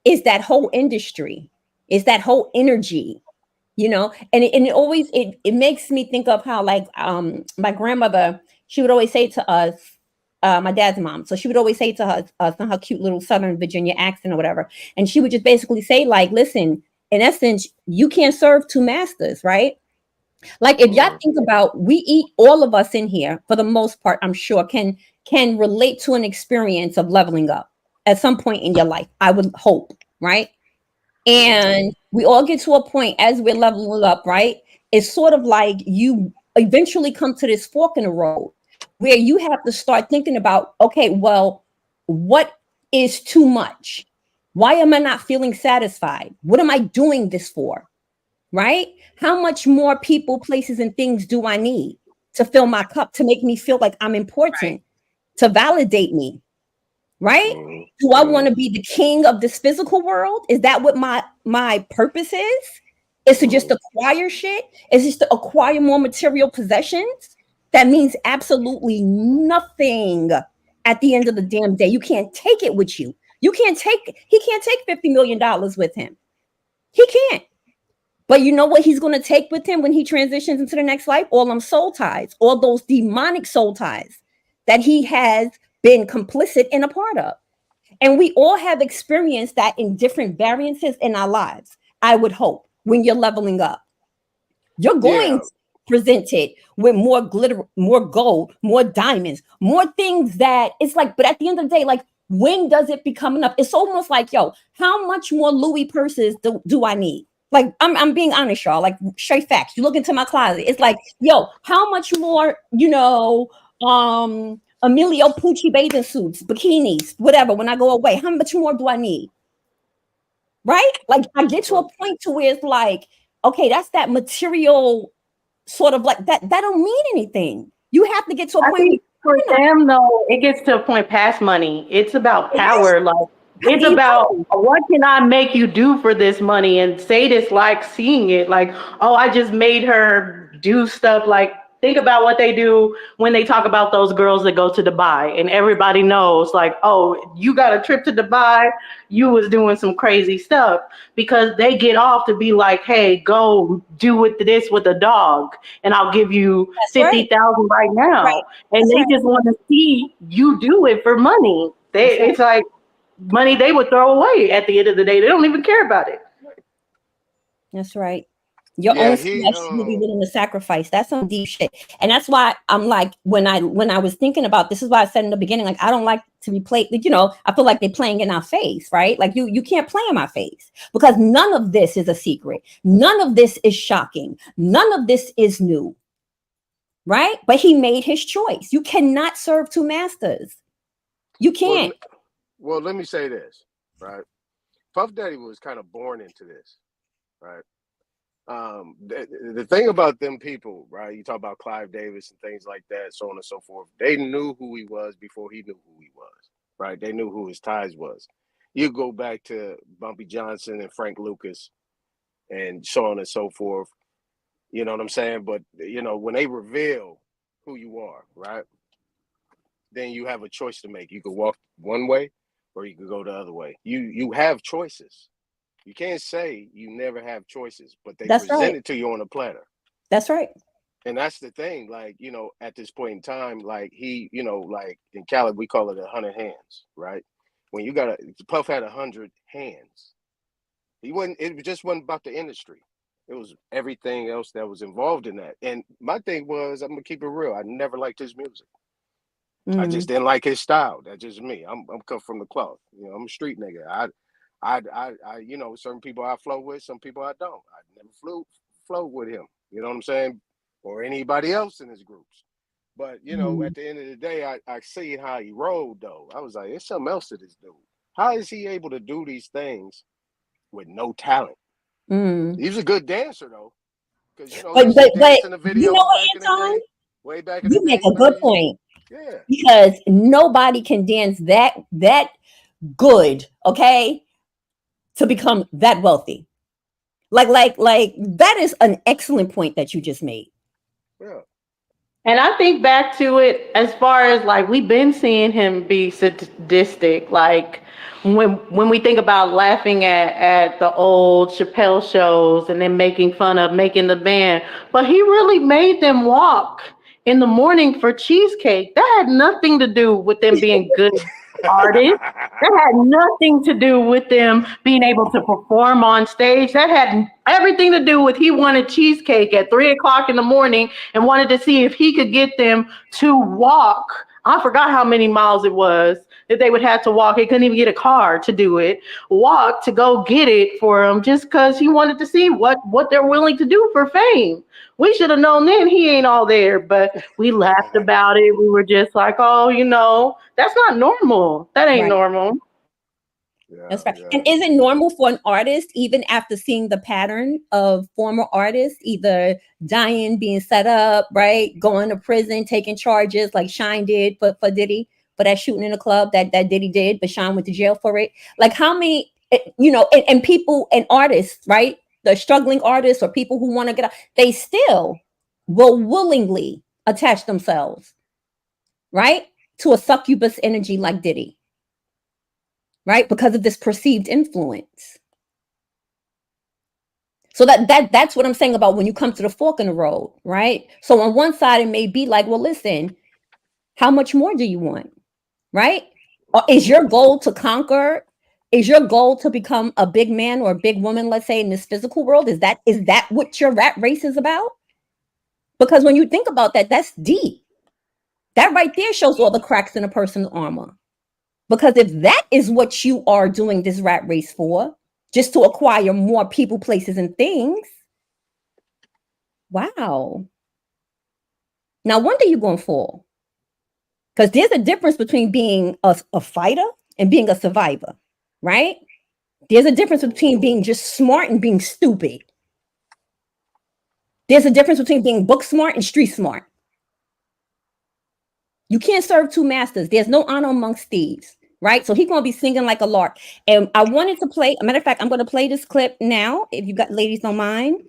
is that whole industry, is that whole energy, and it always it makes me think of how my grandmother, she would always say to us, my dad's mom, so she would always say to us on her cute little Southern Virginia accent or whatever, and she would just basically say, like, listen, in essence, you can't serve two masters, right? Like, if y'all think about, all of us in here, for the most part, I'm sure can relate to an experience of leveling up at some point in your life, I would hope, right? And we all get to a point as we're leveling up, right? It's sort of like you eventually come to this fork in the road where you have to start thinking about, okay, well, what is too much? Why am I not feeling satisfied? What am I doing this for? Right? How much more people, places, and things do I need to fill my cup, to make me feel like I'm important, to validate me? Right? Do I want to be the king of this physical world? Is that what my purpose is? Is to just acquire shit? Is just to acquire more material possessions? That means absolutely nothing at the end of the damn day. You can't take it with you. He can't take $50 million with him. He can't. But you know what he's going to take with him when he transitions into the next life? All them soul ties, all those demonic soul ties that he has been complicit in a part of. And we all have experienced that in different variances in our lives, I would hope, when you're leveling up. You're going to present it with more glitter, more gold, more diamonds, more things that it's like, but at the end of the day, like, when does it become enough? It's almost like, yo, how much more Louis purses do I need? Like, I'm being honest, y'all, like, straight facts. You look into my closet, it's like, yo, how much more, Emilio Pucci bathing suits, bikinis, whatever. When I go away, how much more do I need? Right? Like I get to a point to where it's like, okay, that's that material sort of like that. That don't mean anything. You have to get to a I point think for where them though, it gets to a point past money. It's about yes, power. Like it's you about know, what can I make you do for this money, and Sadists like seeing it. Like, oh, I just made her do stuff. Like, think about what they do when they talk about those girls that go to Dubai, and everybody knows, like, oh, you got a trip to Dubai, you was doing some crazy stuff, because they get off to be like, hey, go do with this with a dog, and I'll give you that's right. 50,000 right Right. now, and That's they right. just want to see you do it for money. That's right. It's like money they would throw away at the end of the day. They don't even care about it. That's right. Your Yeah, own he flesh you'll be willing to sacrifice. That's some deep shit. And that's why I'm like, when I was thinking about this, is why I said in the beginning, like, I don't like to be played, like, I feel like they're playing in our face, right? Like you can't play in my face, because none of this is a secret. None of this is shocking. None of this is new. Right? But he made his choice. You cannot serve two masters. You can't. well, let me say this, right? Puff Daddy was kind of born into this, right? The thing about them people, right? You talk about Clive Davis and things like that, so on and so forth. They knew who he was before he knew who he was, right? They knew who his ties was. You go back to Bumpy Johnson and Frank Lucas and so on and so forth. You know what I'm saying? But when they reveal who you are, right? Then you have a choice to make. You could walk one way or you could go the other way. You have choices. You can't say you never have choices, but they That's present right. it to you on a platter. That's right. And that's the thing, like, at this point in time, like like in Cali, we call it 100 hands, right? When you got Puff had 100 hands. It just wasn't about the industry. It was everything else that was involved in that. And my thing was, I'm gonna keep it real. I never liked his music. I just didn't like his style. That's just me. I'm cut from the cloth. I'm a street nigga. Certain people I flow with, some people I don't. I never flow with him. You know what I'm saying? Or anybody else in his groups. But at the end of the day, I see how he rolled though. I was like, there's something else to this dude. How is he able to do these things with no talent? He was a good dancer though. Because he But used to dance in the you know videos what, back in the Anton? day. Way back in the You day, make a good point, yeah. because nobody can dance that good, okay, to become that wealthy. Like that is an excellent point that you just made. Yeah. And I think back to it as far as like we've been seeing him be sadistic. Like when we think about laughing at the old Chappelle shows and then making fun of making the band, but he really made them walk in the morning for cheesecake. That had nothing to do with them being good artists. That had nothing to do with them being able to perform on stage. That had everything to do with he wanted cheesecake at 3 o'clock in the morning and wanted to see if he could get them to walk. I forgot how many miles it was that they would have to walk. He couldn't even get a car to do it. Walk to go get it for him just because he wanted to see what they're willing to do for fame. We should have known then he ain't all there, but we laughed about it. We were just like, oh, that's not normal. That ain't Right. normal. That's right. And is it normal for an artist, even after seeing the pattern of former artists, either dying, being set up, right, going to prison, taking charges like Shine did for Diddy, for that shooting in a club that Diddy did, but Shine went to jail for it? Like how many, and people and artists, right, the struggling artists or people who want to get out, they still will willingly attach themselves, right, to a succubus energy like Diddy. Right? Because of this perceived influence. So that's what I'm saying about when you come to the fork in the road, right? So on one side, it may be like, well, listen, how much more do you want? Right? Or is your goal to conquer? Is your goal to become a big man or a big woman, let's say, in this physical world? Is that what your rat race is about? Because when you think about that, that's deep. That right there shows all the cracks in a person's armor. Because if that is what you are doing this rat race for, just to acquire more people, places, and things, wow. Now, when are you going to fall? Because there's a difference between being a fighter and being a survivor, right? There's a difference between being just smart and being stupid. There's a difference between being book smart and street smart. You can't serve two masters. There's no honor amongst thieves, right? So he's going to be singing like a lark. And I wanted to play, a matter of fact, I'm going to play this clip now, if you got ladies don't mind.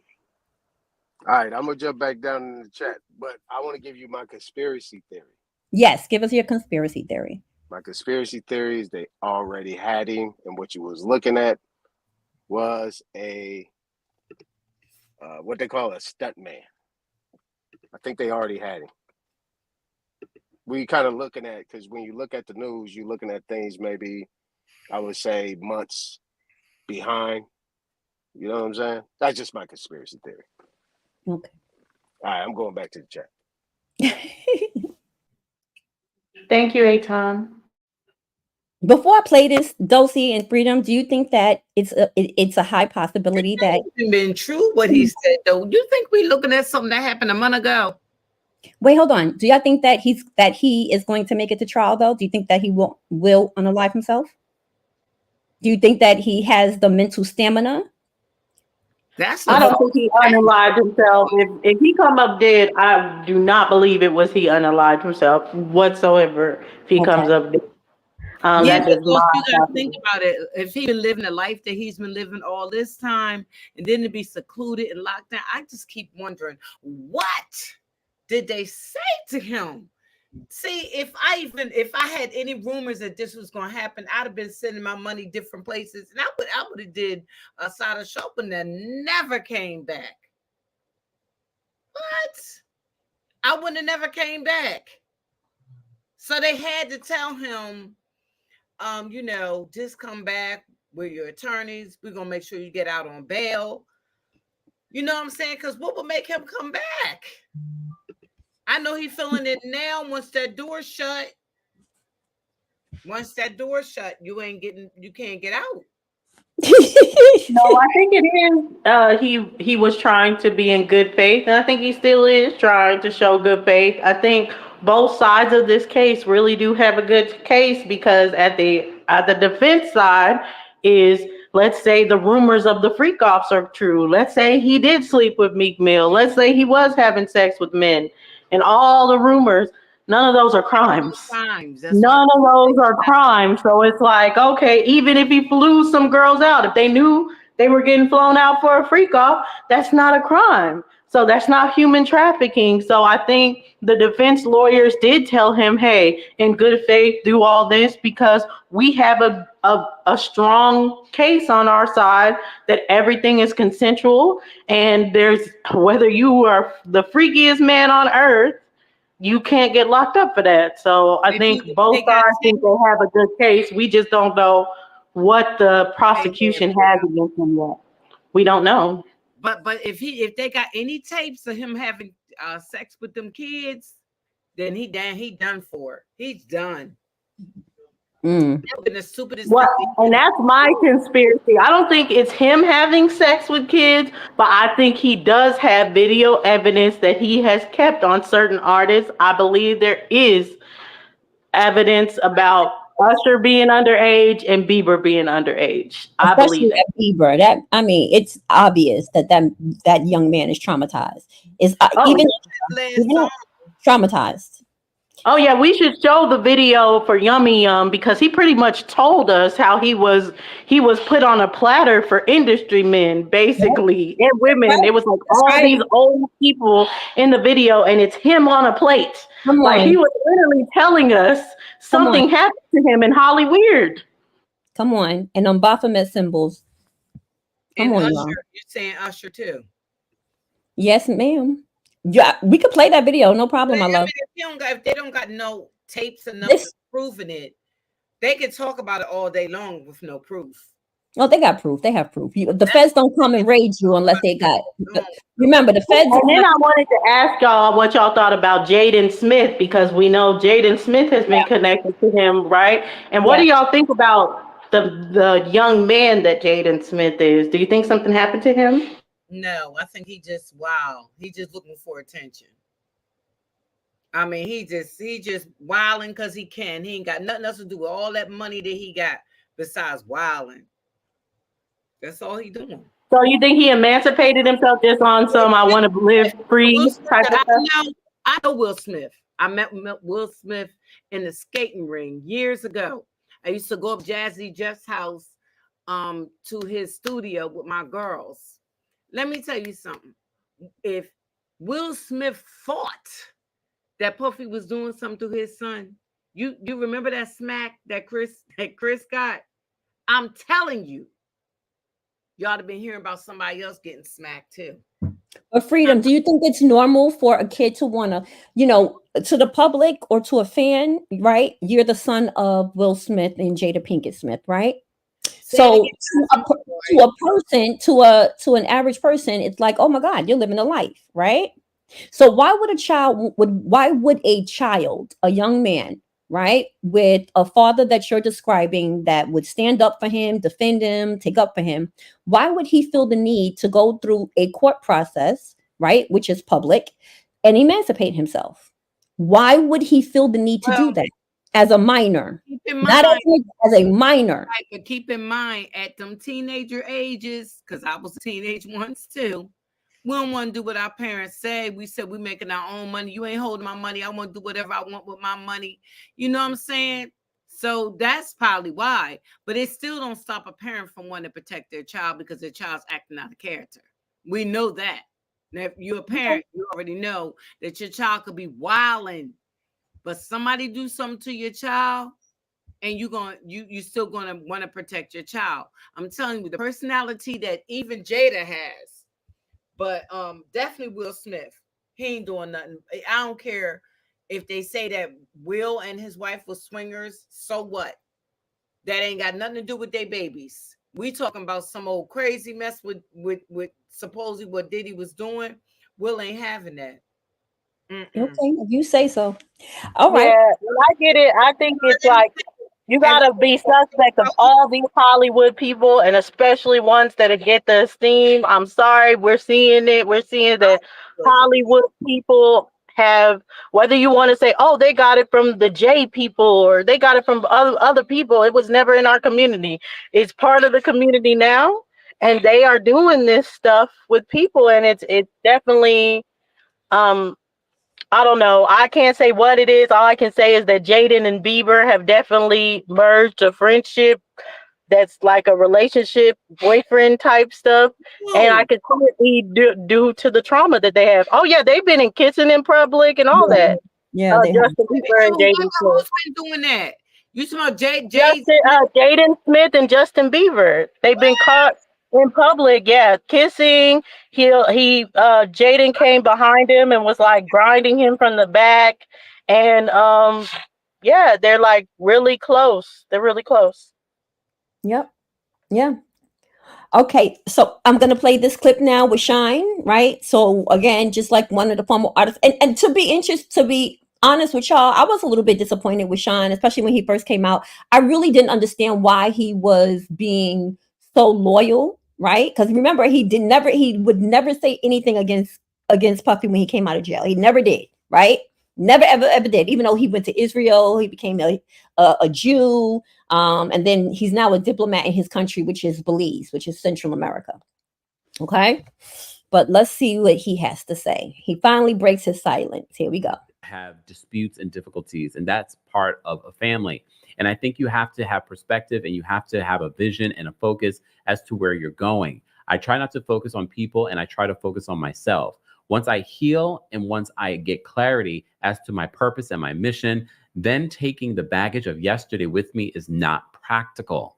All right, I'm gonna jump back down in the chat, but I want to give you my conspiracy theory. Yes, give us your conspiracy theory. My conspiracy theory is they already had him, and what you was looking at was a what they call a stunt man. I think they already had him. We kind of looking at, because when you look at the news, you're looking at things maybe, I would say, months behind. You know what I'm saying? That's just my conspiracy theory. Okay. All right, I'm going back to the chat. Thank you, Aton. Before I play this, Dulcie and Freedom, do you think that it's a high possibility that It's been true what he said though? You think we looking at something that happened a month ago? wait, hold on. Do y'all think that he is going to make it to trial though? Do you think that he will unalive himself? Do you think that he has the mental stamina? That's I the don't think he unalived himself. If he come up dead, I do not believe it was he unalived himself whatsoever. If he comes up dead, yeah, that's but just my you gotta think about it. If he been living the life that he's been living all this time, and then to be secluded and locked down, I just keep wondering, what did they say to him? See, if I had any rumors that this was gonna happen, I'd have been sending my money different places, and I would have did a side of shopping that never came back. What? I wouldn't have never came back. So they had to tell him, just come back with your attorneys. We're gonna make sure you get out on bail. You know what I'm saying? Because what would make him come back? I know he's feeling it now. Once that door shut, you can't get out. No, I think it is. He was trying to be in good faith, and I think he still is trying to show good faith. I think both sides of this case really do have a good case, because at the defense side is, let's say the rumors of the freak offs are true. Let's say he did sleep with Meek Mill. Let's say he was having sex with men, and all the rumors. None of those are crimes. None of those are crimes. So it's like, okay, even if he flew some girls out, if they knew they were getting flown out for a freak off, that's not a crime. So that's not human trafficking. So I think the defense lawyers did tell him, hey, in good faith, do all this, because we have a strong case on our side that everything is consensual, and there's, whether you are the freakiest man on earth, you can't get locked up for that. So I think both sides think they have a good case. We just don't know what the prosecution has against him yet. We don't know. But if they got any tapes of him having sex with them kids, then he done for. He's done. Mm. The stupidest Well, and that's my conspiracy. I don't think it's him having sex with kids, but I think he does have video evidence that he has kept on certain artists. I believe there is evidence about Usher being underage and Bieber being underage. I believe Especially at Bieber. It's obvious that young man is traumatized. Is even traumatized. Oh yeah, we should show the video for Yummy Yum, because he pretty much told us how he was put on a platter for industry men, basically, and women. Right. It was like all these old people in the video, and it's him on a plate. Like he was literally telling us something happened to him in Hollywood. Come on, and on Baphomet symbols. Come on, Usher, you're saying Usher too? Yes, ma'am. Yeah, we could play that video, no problem, my love. If they don't got no tapes or nothing proving it, they can talk about it all day long with no proof. Oh, they got proof. They have proof. The feds don't come and raid you unless they got. Remember, the feds. And then I wanted to ask y'all what y'all thought about Jaden Smith, because we know Jaden Smith has been connected to him, right? And what do y'all think about the young man that Jaden Smith is? Do you think something happened to him? No, I think he's just looking for attention. I mean, he just wilding because he can. He ain't got nothing else to do with all that money that he got besides wilding. That's all he doing. So you think he emancipated himself just on some I want to live free Will Smith, type of stuff? I know Will Smith. I met Will Smith in the skating ring years ago. I used to go up Jazzy Jeff's house to his studio with my girls. Let me tell you something. If Will Smith thought that Puffy was doing something to his son, you remember that smack that Chris got? I'm telling you, y'all have been hearing about somebody else getting smacked too. But Freedom, do you think it's normal for a kid to want to, to the public or to a fan, right? You're the son of Will Smith and Jada Pinkett Smith, right? So to a person, to an average person, it's like, oh my God, you're living a life, right? So why would a child, a young man, right, with a father that you're describing that would stand up for him, defend him, take up for him, why would he feel the need to go through a court process, right, which is public, and emancipate himself? Why would he feel the need to do that as a minor? Not as a minor. Right, but keep in mind, at them teenager ages, because I was a teenage once too, we don't want to do what our parents say. We said we're making our own money. You ain't holding my money. I want to do whatever I want with my money. You know what I'm saying? So that's probably why. But it still don't stop a parent from wanting to protect their child because their child's acting out of character. We know that. Now, if you're a parent, you already know that your child could be wilding, but somebody do something to your child, and you still gonna want to protect your child. I'm telling you, the personality that even Jada has. But definitely Will Smith. He ain't doing nothing. I don't care if they say that Will and his wife were swingers. So what? That ain't got nothing to do with their babies. We talking about some old crazy mess with supposedly what Diddy was doing. Will ain't having that. Okay, if you say so. All right. Yeah, well, I get it. I think it's like you gotta be suspect of all these Hollywood people, and especially ones that get the esteem. I'm sorry, we're seeing it. We're seeing that Hollywood people have, whether you want to say, oh, they got it from the J people or they got it from other people. It was never in our community. It's part of the community now, and they are doing this stuff with people, and it's definitely I don't know. I can't say what it is. All I can say is that Jaden and Bieber have definitely merged a friendship that's like a relationship, boyfriend type stuff. And I could see it be due to the trauma that they have. Oh, yeah, they've been kissing in public and all that. Yeah, they Justin Bieber and Jaden Smith. Who's been doing that? You talking about Jaden Smith and Justin Bieber. They've been caught in public, kissing. Jaden came behind him and was like grinding him from the back, and they're like really close. They're really close. Yep. Yeah. Okay, so I'm gonna play this clip now with Shine, right? So again, just like one of the former artists, and to be honest with y'all, I was a little bit disappointed with Shine, especially when he first came out. I really didn't understand why he was being so loyal, right? Because remember, he would never say anything against Puffy when he came out of jail. He never did, right? Never ever did. Even though he went to Israel, he became a Jew. And then he's now a diplomat in his country, which is Belize, which is Central America. Okay. But let's see what he has to say. He finally breaks his silence. Here we go. Have disputes and difficulties, and that's part of a family. And I think you have to have perspective and you have to have a vision and a focus as to where you're going. I try not to focus on people and I try to focus on myself. Once I heal and once I get clarity as to my purpose and my mission, then taking the baggage of yesterday with me is not practical.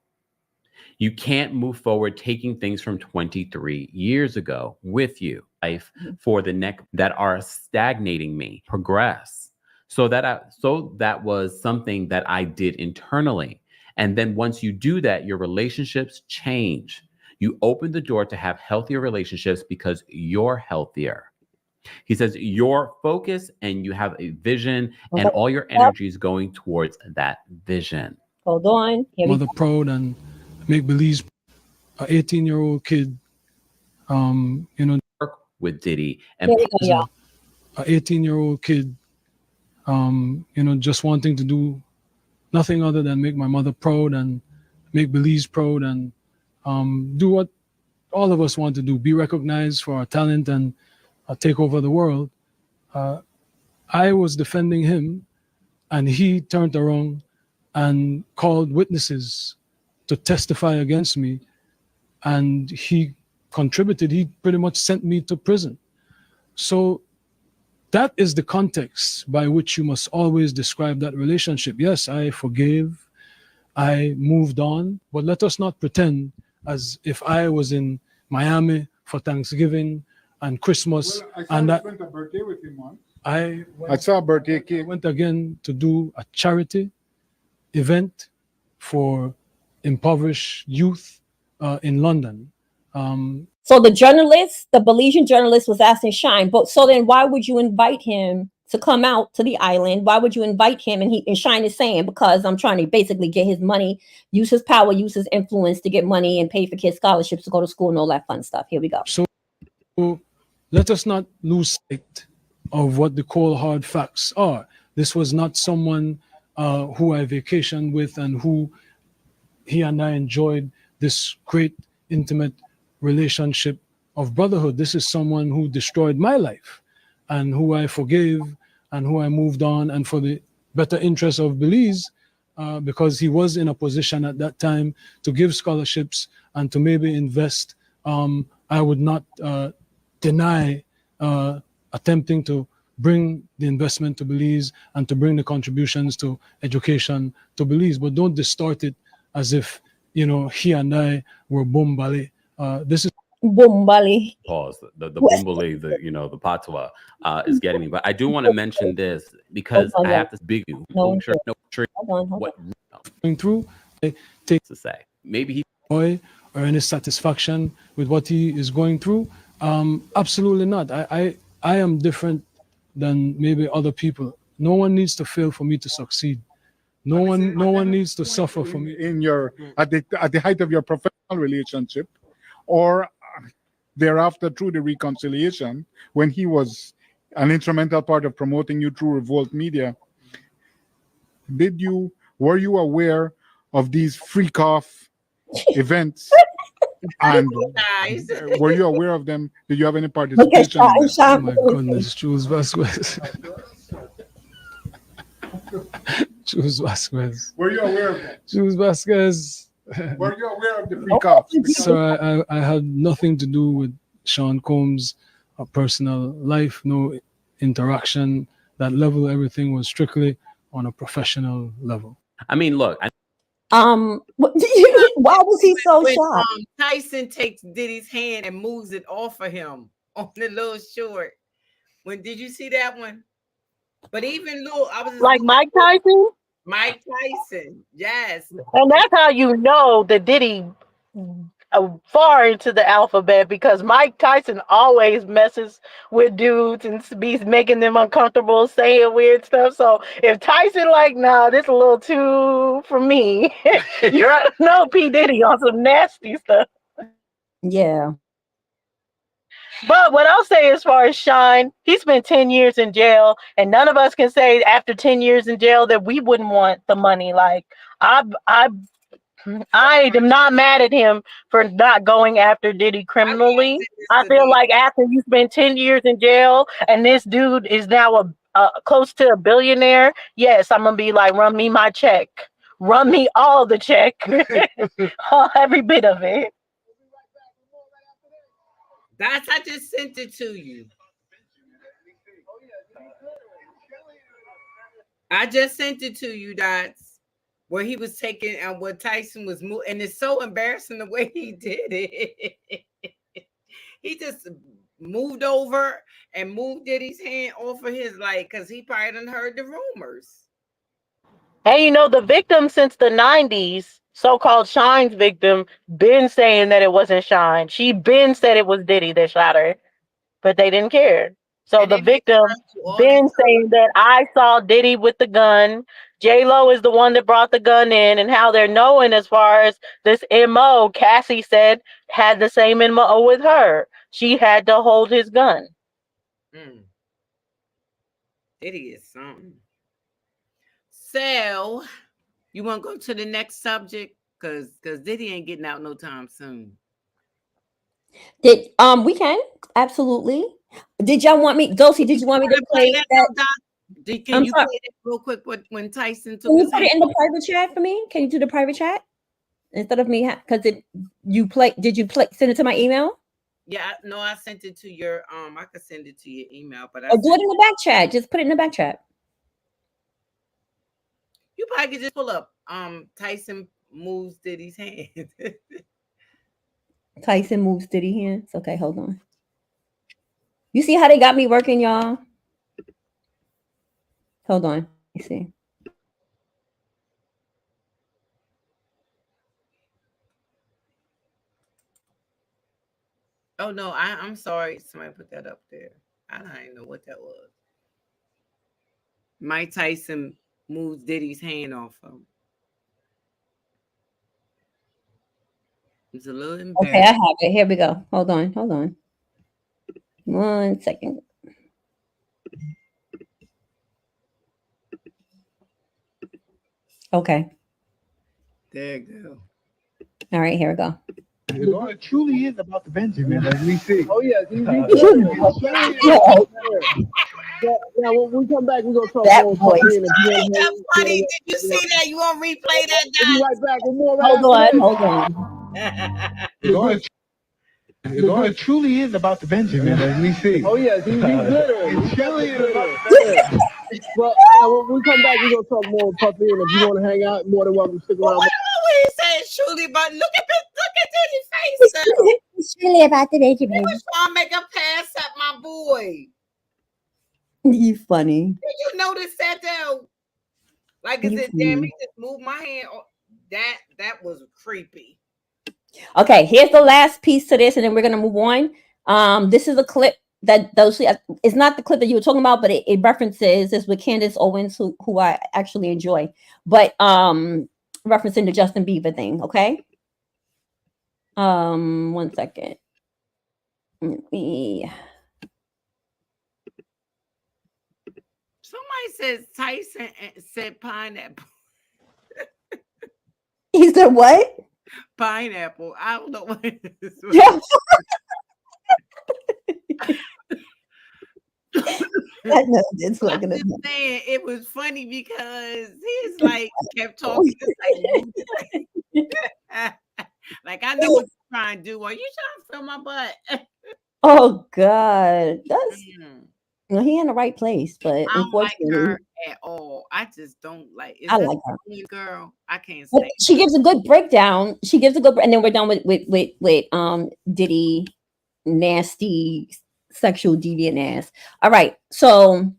You can't move forward taking things from 23 years ago with you, life for the next that are stagnating me, progress. So that was something that I did internally. And then once you do that, your relationships change. You open the door to have healthier relationships because you're healthier. He says your focus and you have a vision and all your energy is going towards that vision. Hold on. Mother proud and make believe an 18-year-old kid, Work with Diddy and an 18-year-old kid just wanting to do nothing other than make my mother proud and make Belize proud and do what all of us want to do, be recognized for our talent and take over the world. I was defending him, and he turned around and called witnesses to testify against me, and he contributed. He pretty much sent me to prison. So that is the context by which you must always describe that relationship. Yes, I forgave, I moved on, but let us not pretend as if I was in Miami for Thanksgiving and Christmas. Well, I went a birthday with him once. I saw a birthday I cake. went again to do a charity event for impoverished youth in London. So the journalist, the Belizean journalist, was asking Shine, but so then why would you invite him to come out to the island? Why would you invite him? And Shine is saying, because I'm trying to basically get his money, use his power, use his influence to get money and pay for kids' scholarships to go to school and all that fun stuff. Here we go. So let us not lose sight of what the cold hard facts are. This was not someone who I vacationed with and who he and I enjoyed this great intimate relationship of brotherhood. This is someone who destroyed my life and who I forgave and who I moved on, and for the better interest of Belize, because he was in a position at that time to give scholarships and to maybe invest. I would not deny attempting to bring the investment to Belize and to bring the contributions to education to Belize, but don't distort it as if, he and I were bombali. This is Bombali. Pause. The Bumbali, the Patois is getting me. But I do want to mention this because I have this big No, sure hold on. what going through. I take to say. Maybe he joy or any satisfaction with what he is going through. Absolutely not. I am different than maybe other people. No one needs to fail for me to succeed. No one needs to suffer for me. In your at the height of your professional relationship, or thereafter through the reconciliation, when he was an instrumental part of promoting you through Revolt Media, were you aware of these freak off events? And Guys. were you aware of them? Did you have any participation in them? Oh my goodness, Jules Vasquez. Jules Vasquez. Were you aware of that? Jules Vasquez. Were you aware of the freak off? So I had nothing to do with Sean Combs' personal life, no interaction. That level, everything was strictly on a professional level. I mean, look, Why was he so When shocked? Tyson takes Diddy's hand and moves it off of him on the little short. Did you see that one? But even Lil, I was just Like Mike Tyson. Mike Tyson, yes. And that's how you know that Diddy far into the alphabet, because Mike Tyson always messes with dudes and be making them uncomfortable, saying weird stuff. So if Tyson like, nah, this a little too for me, you know P. Diddy on some nasty stuff. Yeah. But what I'll say as far as Shine, he spent 10 years in jail, and none of us can say after 10 years in jail that we wouldn't want the money. Like, I am not mad at him for not going after Diddy criminally. I feel like after you spend 10 years in jail and this dude is now close to a billionaire, yes, I'm going to be like, run me my check. Run me all the check. Every bit of it. I just sent it to you. I just sent it to you, Dots, where he was taking and where Tyson was moving, and it's so embarrassing the way he did it. He just moved over and moved Diddy's hand off of his, because he probably done heard the rumors. Hey, the victim since the 90s, so-called Shine's victim, been saying that it wasn't Shine. She been said it was Diddy that shot her, but they didn't care. So And the victim been saying that I saw Diddy with the gun. J-Lo is the one that brought the gun in, and how they're knowing as far as this MO, Cassie said, had the same MO with her. She had to hold his gun. Diddy is something. So, you want to go to the next subject? Because Diddy ain't getting out no time soon. We can absolutely. Did y'all want me, Dulcie? Did you want me to play that? Can I'm you sorry. play that real quick? When Tyson took Can you his put hand? it in the private chat for me? Can you do the private chat instead of me? Because Did you send it to my email? Yeah, no, I sent it to your I could send it to your email, but I Or do it sent in the back chat. Just put it in the back chat. you probably could just pull up Tyson moves Diddy's hand. Tyson moves Diddy hands. Okay, hold on. You see how they got me working, y'all? Hold on. You see. Oh no, I'm sorry. Somebody put that up there. I don't even know what that was. Mike Tyson moves Diddy's hand off him. It's a little Okay, I embarrassing. have it. Here we go. Hold on. 1 second. Okay. There you go. All right, here we go. It truly is about the Benjamin, as we see. Oh yes, he's Yo, Now when we come back, we're gonna talk that more voice. puppy. And That's funny. Did you see that? You want to replay that, we'll be right back with more Hold on. Doc? It truly is about the Benjamin, as we see. Oh yes, he's glittering. It truly is about the Benjamin. Well, now when we come back, we're gonna talk more puppy. And if you want to hang out, more than welcome to stick Well, around. what he said truly, but look at Diddy's face. Though. It's really about the He Benjamin. was trying to make a pass at my boy. You funny. Did you notice that though? Like, is it damn? He just moved my hand. That was creepy. Okay, here's the last piece to this, and then we're gonna move on. This is a clip that it's not the clip that you were talking about, but it references this with Candace Owens, who I actually enjoy, but referencing the Justin Bieber thing. Okay. 1 second. Let me. Somebody says Tyson said pineapple. He said what? Pineapple. I don't know what it is. Yeah. I know it's I'm looking at just saying it was funny because he's like kept talking like I know what you're trying to do. Are you trying to fill my butt? Oh God, that's Mm. no, he in the right place, but I don't like unfortunately, her at all. I just don't like. Is I this like her. a mean girl? I can't But say. she gives a good breakdown. She gives a good, and then we're done with Diddy nasty sexual deviant ass. All right, so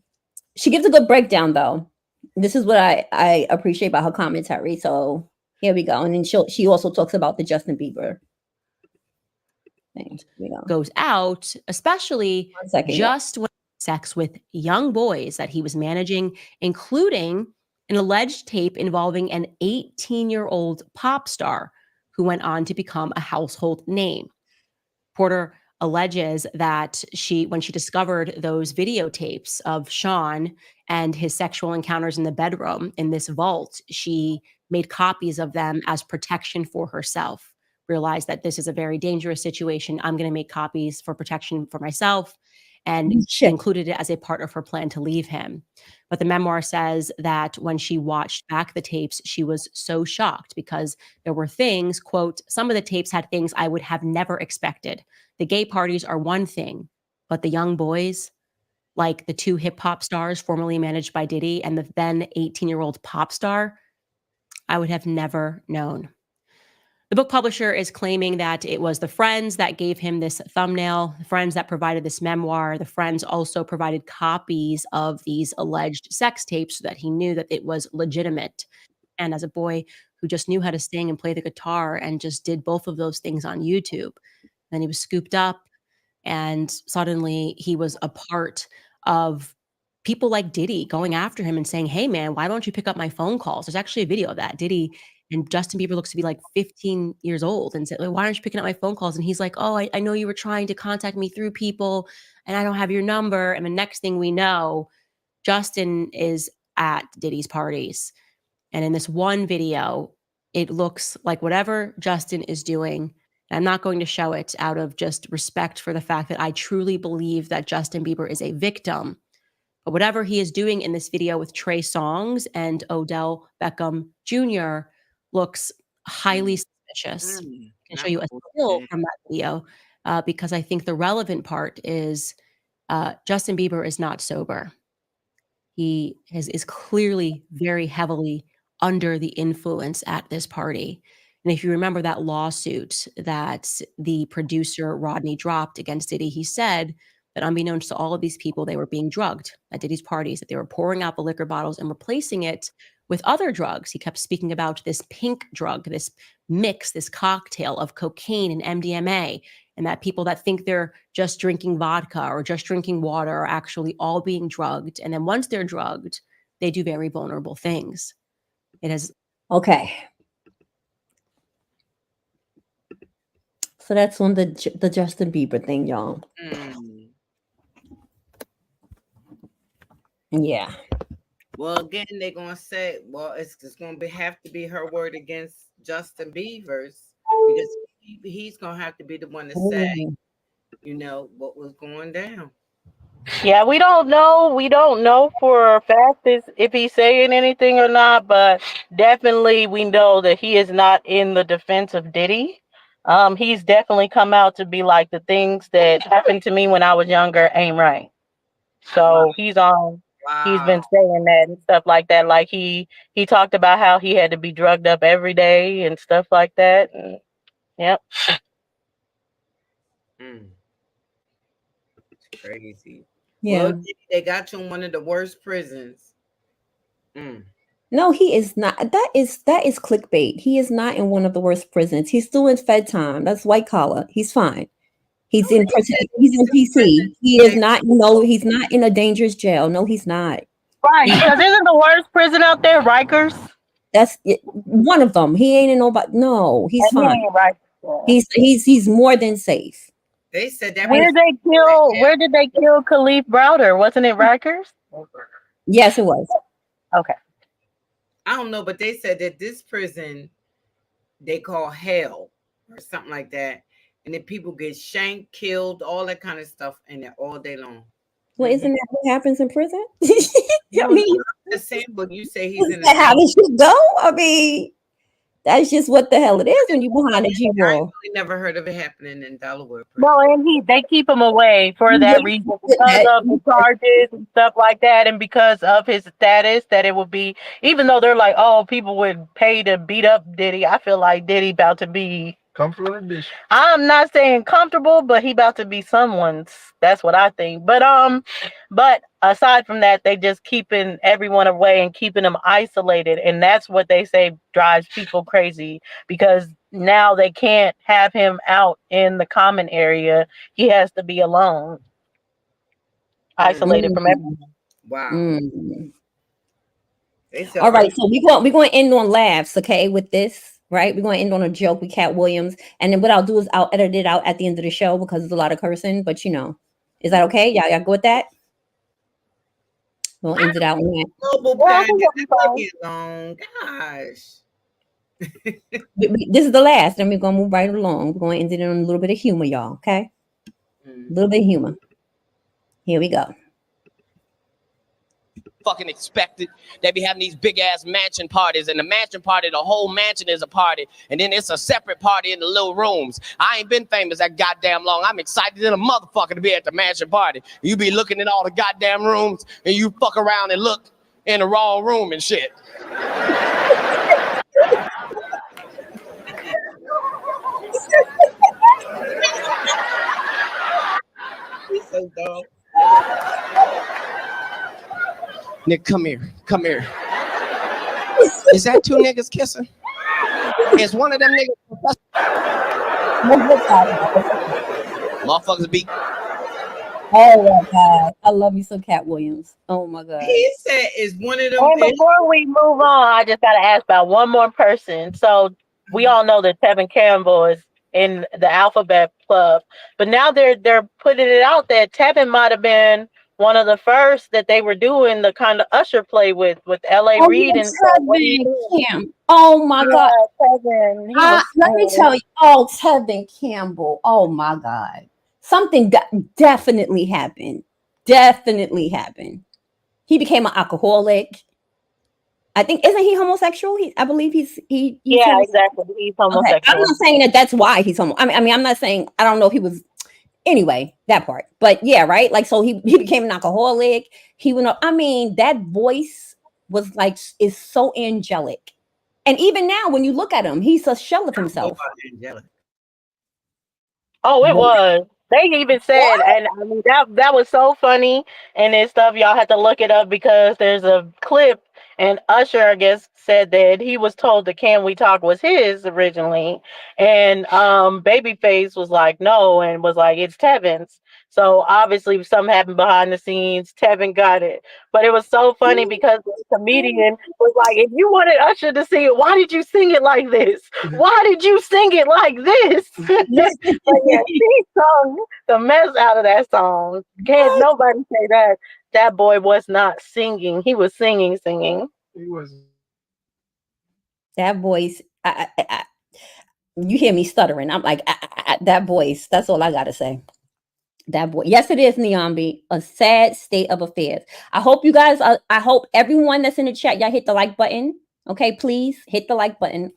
she gives a good breakdown though. This is what I appreciate about her commentary. So here we go, and then she also talks about the Justin Bieber thing. Here we go. Goes out, especially 1 second. just when sex with young boys that he was managing, including an alleged tape involving an 18-year-old pop star who went on to become a household name. Porter alleges that when she discovered those videotapes of Sean and his sexual encounters in the bedroom in this vault, she made copies of them as protection for herself. Realized that this is a very dangerous situation. I'm going to make copies for protection for myself, and included it as a part of her plan to leave him. But the memoir says that when she watched back the tapes, she was so shocked because there were things, quote, some of the tapes had things I would have never expected. The gay parties are one thing, but the young boys, like the two hip hop stars formerly managed by Diddy and the then 18-year-old pop star, I would have never known. The book publisher is claiming that it was the friends that gave him this thumbnail, the friends that provided this memoir. The friends also provided copies of these alleged sex tapes so that he knew that it was legitimate. And as a boy who just knew how to sing and play the guitar and just did both of those things on YouTube, then he was scooped up and suddenly he was a part of people like Diddy going after him and saying, hey man, why don't you pick up my phone calls? There's actually a video of that. Diddy and Justin Bieber looks to be like 15 years old and said, why aren't you picking up my phone calls? And he's like, oh, I know you were trying to contact me through people and I don't have your number. And the next thing we know, Justin is at Diddy's parties And in this one video, it looks like whatever Justin is doing, and I'm not going to show it out of just respect for the fact that I truly believe that Justin Bieber is a victim. But whatever he is doing in this video with Trey Songz and Odell Beckham Jr. looks highly suspicious. I can show you a still from that video because I think the relevant part is Justin Bieber is not sober. He is clearly very heavily under the influence at this party. And if you remember that lawsuit that the producer Rodney dropped against Diddy, he said that unbeknownst to all of these people, they were being drugged at Diddy's parties, that they were pouring out the liquor bottles and replacing it with other drugs. He kept speaking about this pink drug, this mix, this cocktail of cocaine and MDMA, and that people that think they're just drinking vodka or just drinking water are actually all being drugged. And then once they're drugged, they do very vulnerable things. It has. Okay. So that's on the Justin Bieber thing, y'all. Yeah. Well, again, they're gonna say, well, it's gonna have to be her word against Justin Bieber's, because he's gonna have to be the one to say, you know, what was going down. Yeah, we don't know. We don't know for a fact if he's saying anything or not, but definitely we know that he is not in the defense of Diddy. He's definitely come out to be like, the things that happened to me when I was younger ain't right. So he's been saying that and stuff like that. Like he talked about how he had to be drugged up every day and stuff like that. And, yep. It's crazy. Yeah. Well, they got you in one of the worst prisons. No, he is not. That is clickbait. He is not in one of the worst prisons. He's still in Fed time. That's white collar. He's fine. He's in prison. He's in PC. He is not. No, he's not in a dangerous jail. No, he's not. Right, because isn't the worst prison out there Rikers? That's it, one of them. He ain't in nobody. No, he's fine. He's more than safe. They said that. Where did they kill Khalif Browder? Wasn't it Rikers? Yes, it was. Okay. I don't know, but they said that this prison they call hell or something like that, and then people get shanked, killed, all that kind of stuff in there all day long. Well, isn't that what happens in prison? I mean, the same, but you say he's in. How does it go? I mean, that's just what the hell it is when you behind a G wall. I really never heard of it happening in Delaware. No, and they keep him away for that reason, because of the charges and stuff like that, and because of his status, that it would be, even though they're like, oh, people would pay to beat up Diddy, I feel like Diddy about to be comfortable in this. I'm not saying comfortable, but he about to be someone's. That's what I think. But aside from that, they just keeping everyone away and keeping them isolated, and that's what they say drives people crazy, because now they can't have him out in the common area. He has to be alone, isolated from everyone. Wow. All right, so we're going to end on laughs, okay, with this. Right, we're going to end on a joke with Cat Williams, and then what I'll do is I'll edit it out at the end of the show because there's a lot of cursing. But you know, is that okay? Y'all go with that? We'll end it out. Gosh, this is the last, and we're gonna move right along. We're going to end it on a little bit of humor, y'all. Okay, a little bit of humor. Here we go. Fucking expected. They be having these big ass mansion parties, and the mansion party, the whole mansion is a party, and then it's a separate party in the little rooms. I ain't been famous that goddamn long. I'm excited in a motherfucker to be at the mansion party. You be looking at all the goddamn rooms, and you fuck around and look in the wrong room and shit. he's so dumb. Nick, come here. Come here. Is that two niggas kissing? Is one of them niggas? Motherfuckers be. Oh my God, I love you so, Cat Williams. Oh my God. He said, "Is one of them?" And before we move on, I just gotta ask about one more person. So we all know that Tevin Campbell is in the Alphabet Club, but now they're putting it out that Tevin might have been one of the first that they were doing the kind of Usher play with L.A. Oh Reid yeah, and stuff. What do you Tevin think? Cam. Oh my God. Yeah, Kevin. He was. Let me tell you. Oh, Tevin Campbell. Oh my God. Something definitely happened. Definitely happened. He became an alcoholic. I think isn't he homosexual? I believe he's Yeah, homosexual. exactly. He's Okay, I'm homosexual. not saying that that's why he's homo. I mean, I'm not saying I don't know if he was anyway that part, but yeah, right. Like, so he became an alcoholic. He went up. I mean, that voice was like is so angelic, and even now when you look at him, he's a shell of I don't know himself. about angelic. Oh, it What? was. They even said, and I mean that was so funny and this stuff. Y'all had to look it up because there's a clip, and Usher, I guess, said that he was told the "Can We Talk" was his originally, and Babyface was like no, and was like it's Tevin's. So obviously something happened behind the scenes. Tevin got it, but it was so funny because the comedian was like, if you wanted Usher to sing it, why did you sing it like this? Why did you sing it like this? But yeah, she sung the mess out of that song. Can't nobody say that that boy was not singing. He was singing. He was. That voice. You hear me stuttering. I'm like that voice. That's all I gotta say. That boy. Yes, it is, Neombi. A sad state of affairs. I hope you guys I hope everyone that's in the chat, y'all hit the like button. Okay, please hit the like button.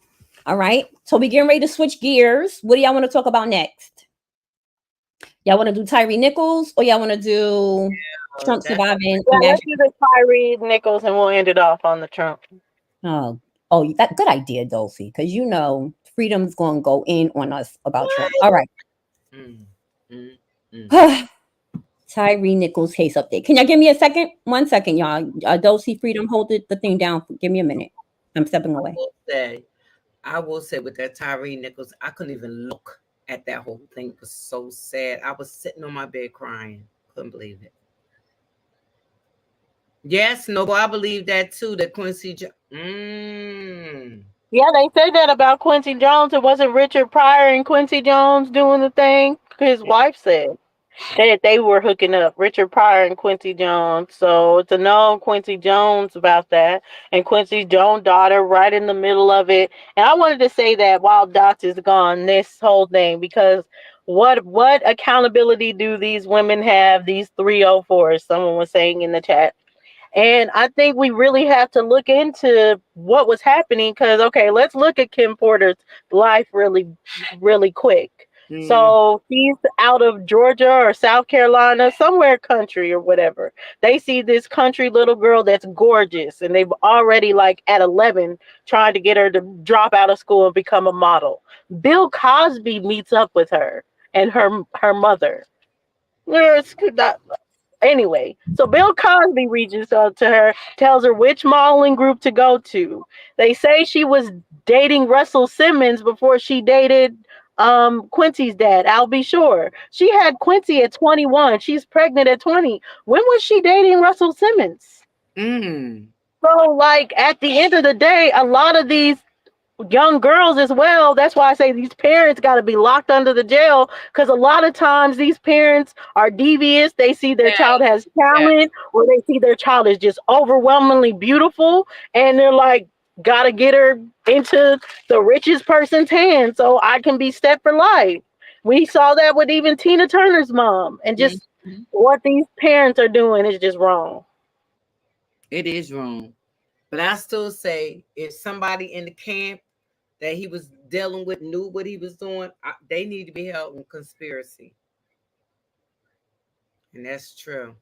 All right. So we getting ready to switch gears. What do y'all want to talk about next? Y'all want to do Tyre Nichols or y'all want to do Trump surviving? Yeah, let's do the Tyre Nichols and we'll end it off on the Trump. Oh, that good idea, Dulcie, because you know Freedom's gonna go in on us about Trump. All right. Tyre Nichols case update. Can y'all give me a second? 1 second, y'all. Dulcie, Freedom, hold the thing down. Give me a minute. I'm stepping away. I will say with that Tyre Nichols, I couldn't even look at that whole thing. It was so sad. I was sitting on my bed crying. Couldn't believe it. Yes, Noble, I believe that too. That Quincy. Yeah, they said that about Quincy Jones. It wasn't Richard Pryor and Quincy Jones doing the thing. His wife said that they were hooking up, Richard Pryor and Quincy Jones. So to know Quincy Jones about that, and Quincy Jones' daughter right in the middle of it. And I wanted to say that while Dots is gone, this whole thing, because what accountability do these women have? These 304s, someone was saying in the chat. And I think we really have to look into what was happening because, okay, let's look at Kim Porter's life really, really quick. So she's out of Georgia or South Carolina, somewhere country or whatever. They see this country little girl that's gorgeous, and they've already, like, at 11, tried to get her to drop out of school and become a model. Bill Cosby meets up with her and her mother. Anyway, so Bill Cosby reaches out to her, tells her which modeling group to go to. They say she was dating Russell Simmons before she dated Quincy's dad. I'll be sure. She had Quincy at 21. She's pregnant at 20. When was she dating Russell Simmons? So, like, at the end of the day, a lot of these young girls as well. That's why I say these parents got to be locked under the jail, because a lot of times these parents are devious. They see their child has talent, or they see their child is just overwhelmingly beautiful, and they're like, gotta get her into the richest person's hands so I can be set for life. We saw that with even Tina Turner's mom, and just what these parents are doing is just wrong. It is wrong. But I still say if somebody in the camp that he was dealing with knew what he was doing, they need to be held in conspiracy. And that's true.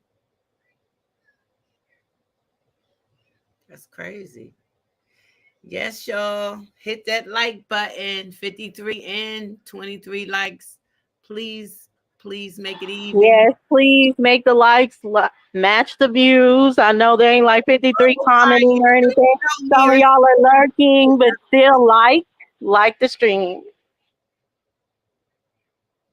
That's crazy. Yes, y'all. Hit that like button. 53 and 23 likes. Please, please make it even. Yes, please make the likes match the views. I know there ain't like 53 commenting or anything. Some of y'all are lurking, but still like the stream.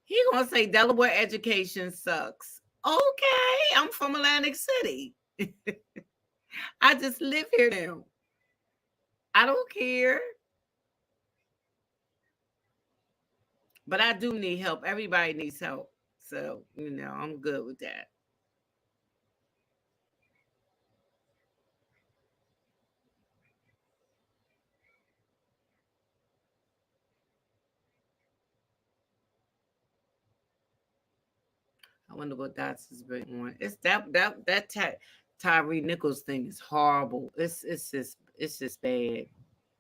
He gonna say Delaware education sucks. Okay, I'm from Atlantic City. I just live here now. I don't care. But I do need help. Everybody needs help. So, I'm good with that. I wonder what that's been on. It's that Tyre Nichols thing is horrible. It's just bad.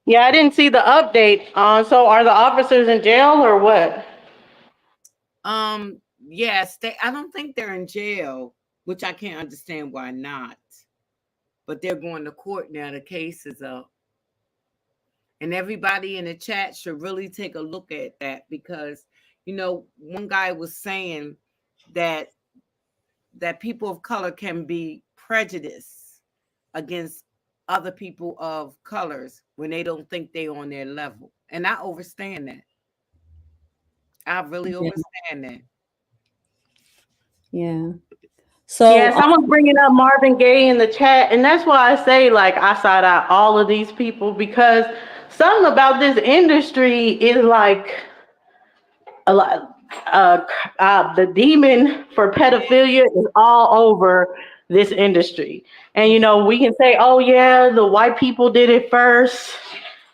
Yeah, I didn't see the update. So are the officers in jail or what? Yes, I don't think they're in jail, which I can't understand why not. But they're going to court now. The case is up. And everybody in the chat should really take a look at that because, one guy was saying that people of color can be prejudiced against other people of colors when they don't think they're on their level. And I understand that. I really understand that. Yeah. So yeah, someone's bringing up Marvin Gaye in the chat, and that's why I say like I side out all of these people because something about this industry is like a lot. The demon for pedophilia is all over this industry, and we can say, "Oh yeah, the white people did it first."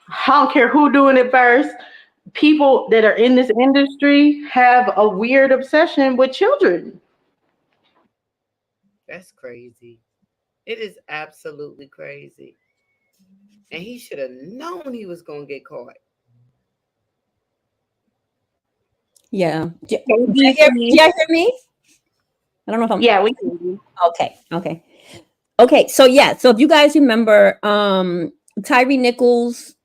I don't care who doing it first. People that are in this industry have a weird obsession with children. That's crazy. It is absolutely crazy. And he should have known he was going to get caught. Yeah. Do you hear me? I don't know if I'm. Yeah, we can hear you. Okay. So if you guys remember, Tyre Nichols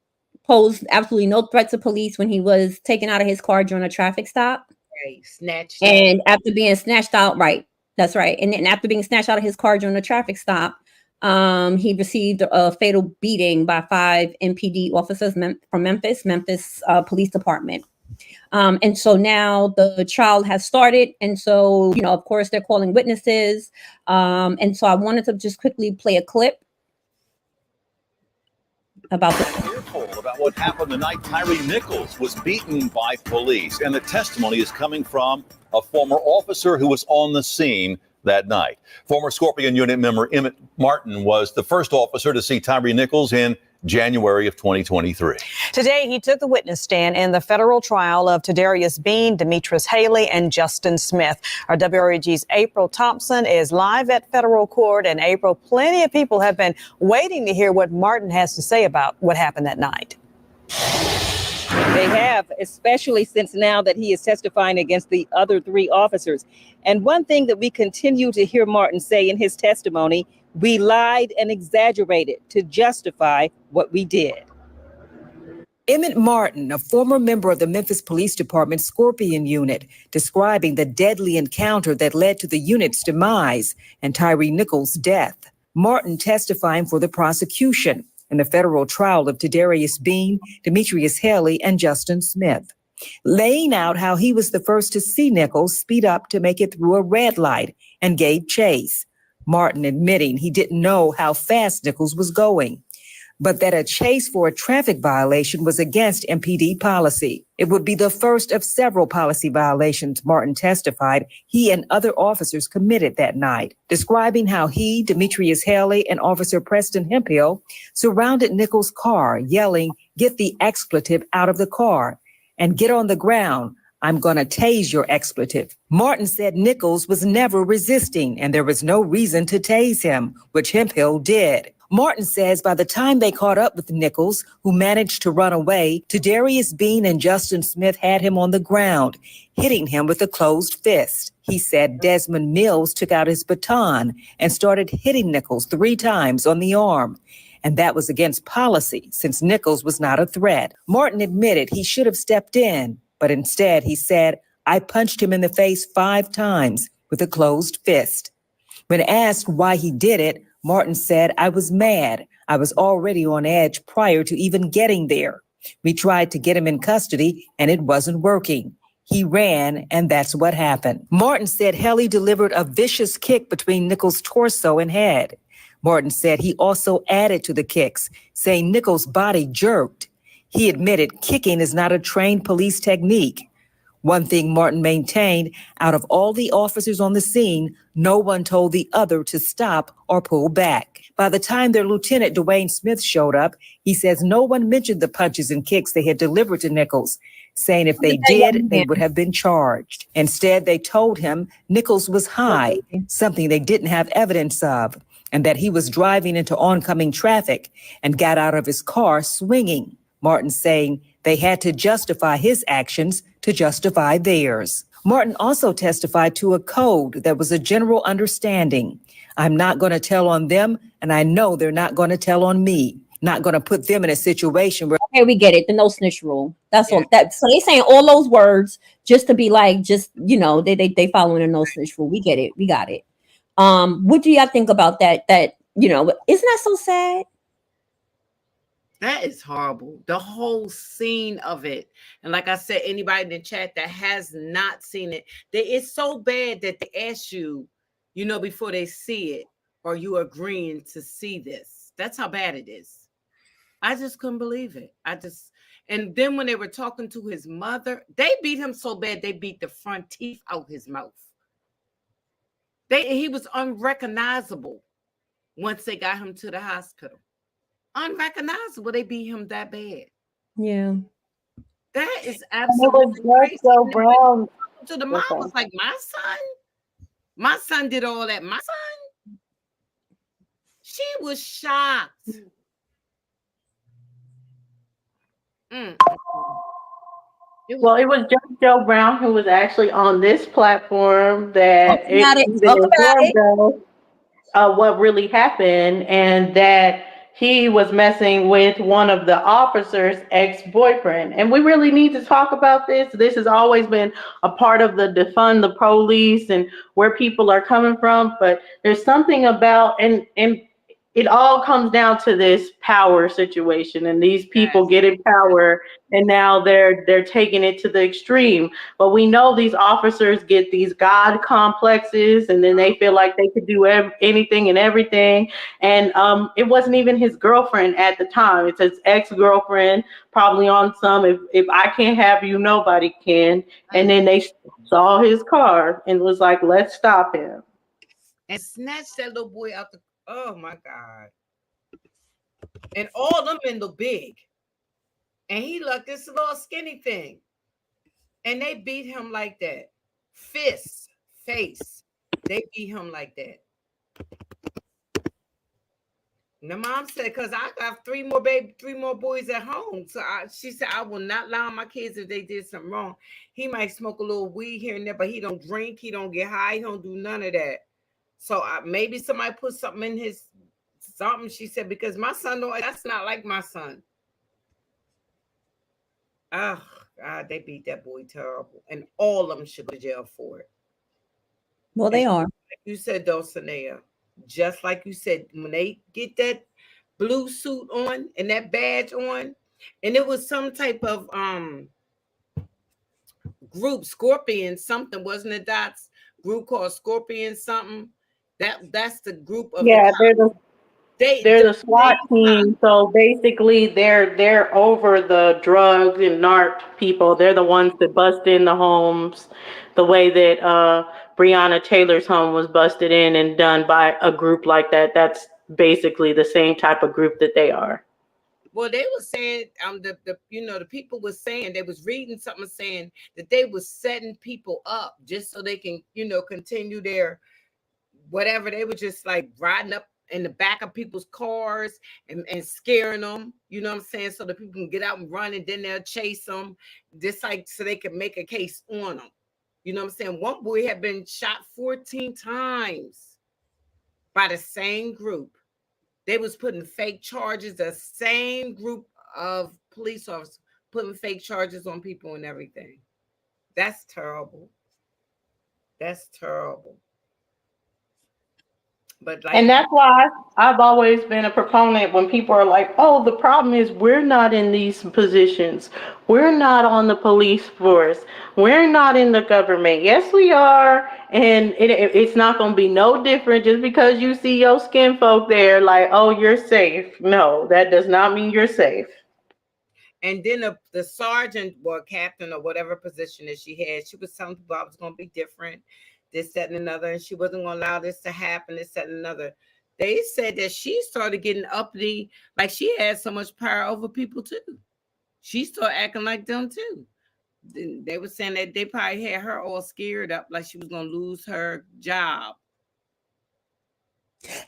posed absolutely no threat to police when he was taken out of his car during a traffic stop. Right, snatched. And after being snatched out, right. That's right. And then after being snatched out of his car during a traffic stop, he received a fatal beating by 5 MPD officers from Memphis Police Department. And so now the trial has started. And so, of course, they're calling witnesses. And so I wanted to just quickly play a clip about what happened the night Tyre Nichols was beaten by police. And the testimony is coming from a former officer who was on the scene that night. Former Scorpion Unit member Emmett Martin was the first officer to see Tyre Nichols in January of 2023. Today, he took the witness stand in the federal trial of Tadarius Bean, Demetrius Haley, and Justin Smith. Our WREG's April Thompson is live at federal court. And April, plenty of people have been waiting to hear what Martin has to say about what happened that night. They have, especially since now that he is testifying against the other 3 officers. And one thing that we continue to hear Martin say in his testimony, we lied and exaggerated to justify what we did. Emmett Martin, a former member of the Memphis Police Department Scorpion Unit, describing the deadly encounter that led to the unit's demise and Tyre Nichols' death. Martin testifying for the prosecution in the federal trial of Tadarius Bean, Demetrius Haley, and Justin Smith, laying out how he was the first to see Nichols speed up to make it through a red light and gave chase. Martin admitting he didn't know how fast Nichols was going, but that a chase for a traffic violation was against MPD policy. It would be the first of several policy violations, Martin testified, he and other officers committed that night, describing how he, Demetrius Haley, and Officer Preston Hemphill surrounded Nichols' car, yelling, "Get the expletive out of the car and get on the ground. I'm going to tase your expletive." Martin said Nichols was never resisting and there was no reason to tase him, which Hemphill did. Martin says by the time they caught up with Nichols, who managed to run away, Tadarius Bean and Justin Smith had him on the ground, hitting him with a closed fist. He said Desmond Mills took out his baton and started hitting Nichols 3 times on the arm. And that was against policy since Nichols was not a threat. Martin admitted he should have stepped in, but instead he said, "I punched him in the face 5 times with a closed fist." When asked why he did it, Martin said, "I was mad. I was already on edge prior to even getting there. We tried to get him in custody and it wasn't working. He ran and that's what happened." Martin said Haley delivered a vicious kick between Nichols' torso and head. Martin said he also added to the kicks, saying Nichols' body jerked. He admitted kicking is not a trained police technique. One thing Martin maintained, out of all the officers on the scene, no one told the other to stop or pull back. By the time their Lieutenant Dwayne Smith showed up, he says no one mentioned the punches and kicks they had delivered to Nichols, saying if they did, they would have been charged. Instead, they told him Nichols was high, something they didn't have evidence of, and that he was driving into oncoming traffic and got out of his car swinging. Martin saying they had to justify his actions to justify theirs. Martin also testified to a code that was a general understanding. I'm not going to tell on them, and I know they're not going to tell on me. Not going to put them in a situation where... Okay, we get it. The no snitch rule. That's all. That so they saying all those words just to be like, just they following the no snitch rule. We get it. We got it. What do y'all think about that? That isn't that so sad? That is horrible. The whole scene of it. And like I said, anybody in the chat that has not seen it, it's so bad that they ask you, before they see it, are you agreeing to see this? That's how bad it is. I just couldn't believe it. And then when they were talking to his mother, they beat him so bad, they beat the front teeth out his mouth. He was unrecognizable once they got him to the hospital. Unrecognizable. They beat him that bad. Yeah. That is absolutely crazy. So Brown. So the mom was like, my son did all that. My son? She was shocked. It was just Joe Brown who was actually on this platform that informed us what really happened, and that he was messing with one of the officers' ex-boyfriend. And we really need to talk about this. This has always been a part of the defund the police and where people are coming from. But there's something about, and it all comes down to this power situation, and these people get in power, and now they're taking it to the extreme. But we know these officers get these God complexes, and then they feel like they could do anything and everything. And it wasn't even his girlfriend at the time. It's his ex-girlfriend, probably on some, if I can't have you, nobody can. And then they saw his car and was like, let's stop him. And snatched that little boy out the... Oh my God. And all them men look big. And he looked this little skinny thing. And they beat him like that. Fist, face. They beat him like that. And the mom said, because I got three more boys at home. So she said, I will not lie on my kids if they did something wrong. He might smoke a little weed here and there, but he don't drink. He don't get high. He don't do none of that. So maybe somebody put something in his something. She said, because my son, that's not like my son. Oh, God, they beat that boy terrible. And all of them should go to jail for it. Well, they are. Like you said, Dulcinea, just like you said, when they get that blue suit on and that badge on, and it was some type of group, Scorpion something, wasn't it? That's group called Scorpion something. That's the group of they're the SWAT team. So basically they're over the drugs and narc people. They're the ones that bust in the homes, the way that Breonna Taylor's home was busted in and done by a group like that. That's basically the same type of group that they are. Well, they were saying the people were saying, they was reading something saying that they was setting people up just so they can continue their whatever. They were just like riding up in the back of people's cars and scaring them, you know what I'm saying, so that people can get out and run, and then they'll chase them, just like so they can make a case on them. You know what I'm saying? One boy had been shot 14 times by the same group. They was putting fake charges, the same group of police officers putting fake charges on people and everything. That's terrible. That's terrible. And that's why I've always been a proponent when people are like, oh, the problem is we're not in these positions. We're not on the police force. We're not in the government. Yes, we are. And it's not going to be no different just because you see your skin folk there like, oh, you're safe. No, that does not mean you're safe. And then the sergeant or captain or whatever position that she had, she was telling people I was going to be different, this, that, and another, and she wasn't going to allow this to happen, this, that, and another. They said that she started getting uppity, like she had so much power over people too. She started acting like them too. They were saying that they probably had her all scared up, like she was going to lose her job.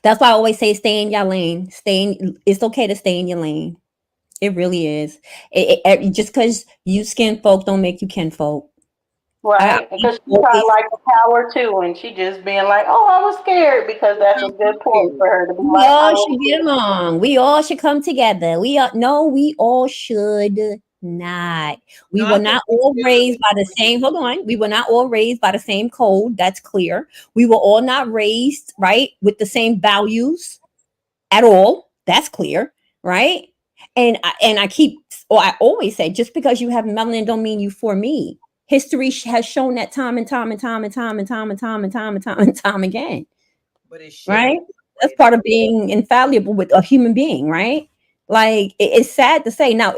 That's why I always say stay in your lane. It's okay to stay in your lane. It really is. Just because you skin folk don't make you kin folk. Right, because she kind of like the power too, and she just being like, "Oh, I was scared," because that's a good point for her to be We like, "I all was should get scared." along. We all should come together. We all should not. We No, I were think not we all raised by the should. same, hold on. We were not all raised by the same code. That's clear. We were all not raised, right, with the same values at all. That's clear, right? And I always say, just because you have melanin don't mean you for me. History has shown that time and time and time and time and time and time and time and time and time again. But it should Right? be. That's part of being infallible with a human being, right? Like it's sad to say. Now,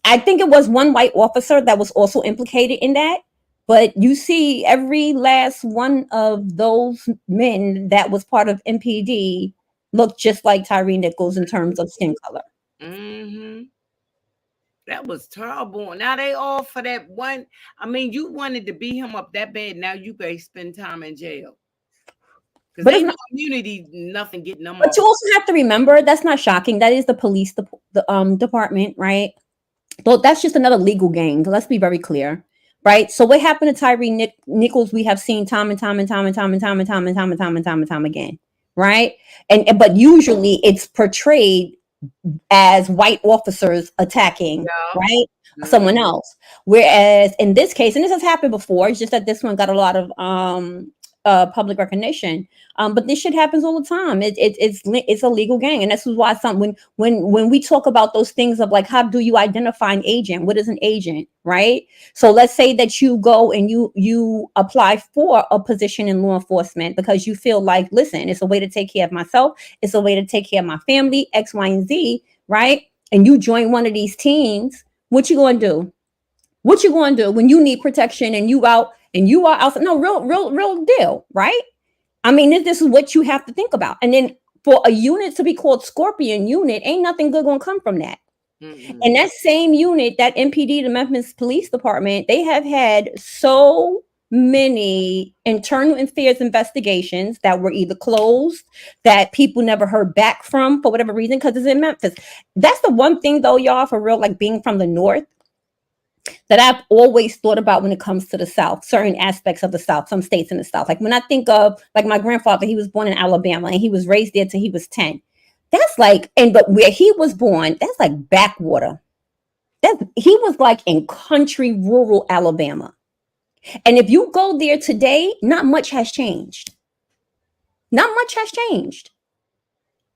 I think it was one white officer that was also implicated in that. But you see, every last one of those men that was part of MPD looked just like Tyre Nichols in terms of skin color. Mm-hmm. That was terrible. Now they all for that one. I mean, you wanted to beat him up that bad. Now you gotta spend time in jail. Because But it's ain't not, no immunity, nothing getting them but off. you also have to remember that's not shocking. That is the police department, right? Well, that's just another legal game. Let's be very clear, right? So what happened to Tyre Nichols? We have seen time and time and time and time and time and time and time and time and time and time again, right? And but usually it's portrayed as white officers attacking, right? Someone else. Whereas in this case, and this has happened before, it's just that this one got a lot of public recognition. But this shit happens all the time. It's a legal gang, and this is why when we talk about those things of like, how do you identify an agent? What is an agent, right? So let's say that you go and you apply for a position in law enforcement because you feel like, listen, it's a way to take care of myself, it's a way to take care of my family, X, Y, and Z, right? And you join one of these teams. What you gonna do? What you going to do when you need protection and you are outside? No, real deal, right? I mean, this is what you have to think about. And then for a unit to be called Scorpion Unit, ain't nothing good gonna come from that. And that same unit, that MPD, the Memphis Police Department, they have had so many internal affairs investigations that were either closed, that people never heard back from for whatever reason, because it's in Memphis. That's the one thing though, y'all, for real, like being from the North, that I've always thought about when it comes to the South, certain aspects of the South, some states in the South. Like when I think of like my grandfather, he was born in Alabama and he was raised there till he was 10. That's like, but where he was born, that's like backwater. He was like in country, rural Alabama. And if you go there today, not much has changed. Not much has changed.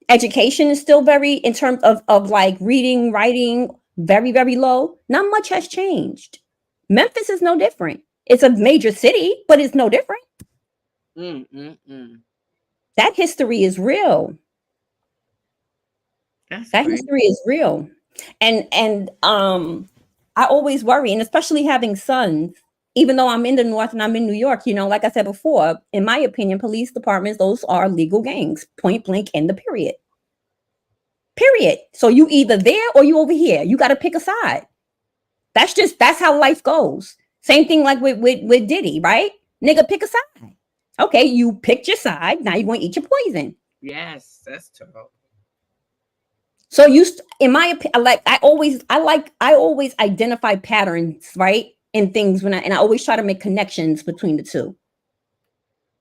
Education is still very, in terms of like reading, writing, very, very low. Not much has changed. Memphis is no different. It's a major city, but it's no different. That history is real. That history is real. And I always worry, and especially having sons, even though I'm in the North and I'm in New York, like I said before, in my opinion, police departments, those are legal gangs, point blank, in the period. Period. So you either there or you over here. You got to pick a side. That's how life goes. Same thing like with Diddy, right? Nigga, pick a side. Okay, you picked your side. Now you're going to eat your poison. Yes, that's terrible. So in my opinion, I always identify patterns, right, in things and I always try to make connections between the two.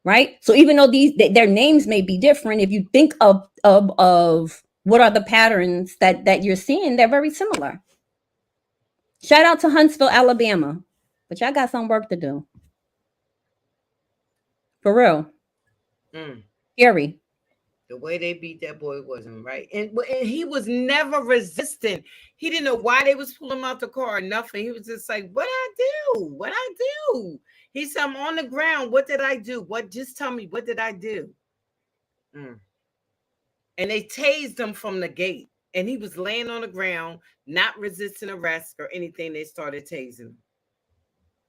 Right? So even though their names may be different, if you think of what are the patterns that you're seeing, they're very similar. Shout out to Huntsville, Alabama. But y'all got some work to do. For real. Scary. The way they beat that boy wasn't right. And he was never resistant. He didn't know why they was pulling him out the car or nothing. He was just like, what I do? What I do? He said, I'm on the ground. What did I do? Just tell me, what did I do? And they tased him from the gate. and he was laying on the ground, not resisting arrest or anything. They started tasing him.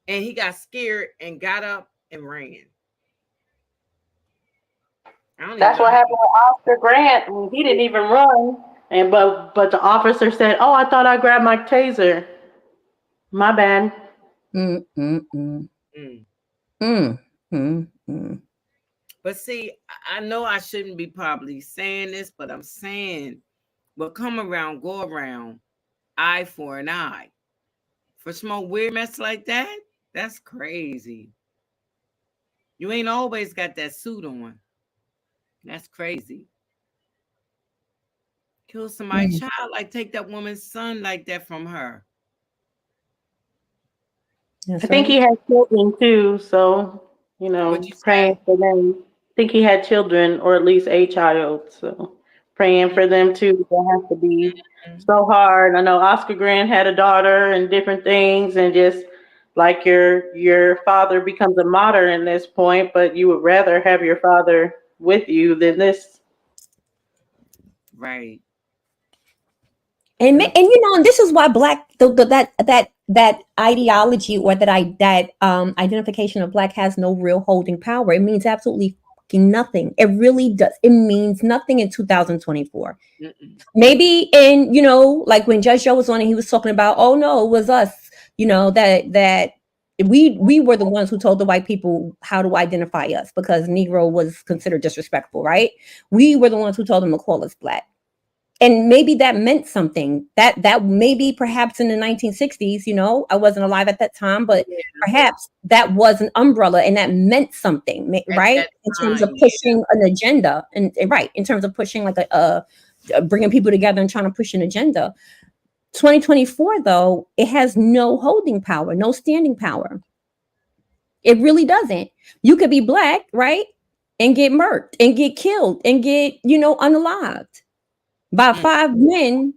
And he got scared and got up and ran. That's what happened with Oscar Grant. He didn't even run, and but the officer said, "Oh, I thought I grabbed my taser. My bad." But see, I know I shouldn't be probably saying this, but I'm saying, what come around, go around, eye for an eye. For some weird mess like that, that's crazy. You ain't always got that suit on. That's crazy. Kill somebody's child, like take that woman's son like that from her. I think he had children too, so praying for them. I think he had children, or at least a child, so praying for them too. That has to be so hard. I know Oscar Grant had a daughter and different things, and just like your father becomes a martyr in this point, but you would rather have your father with you than this. Right. And and this is why Black that ideology or that identification of Black has no real holding power. It means absolutely fucking nothing. It really does. It means nothing in 2024. Maybe in like when Judge Joe was on and he was talking about, oh no, it was us. That we were the ones who told the white people how to identify us because Negro was considered disrespectful, right? We were the ones who told them to call us Black. And maybe that meant something. That maybe perhaps in the 1960s, I wasn't alive at that time, but perhaps that was an umbrella and that meant something, right? In terms of pushing an agenda, and right, in terms of pushing like a bringing people together and trying to push an agenda. 2024, though, it has no holding power, no standing power. It really doesn't. You could be Black, right, and get murked and get killed and get unalived by 5 men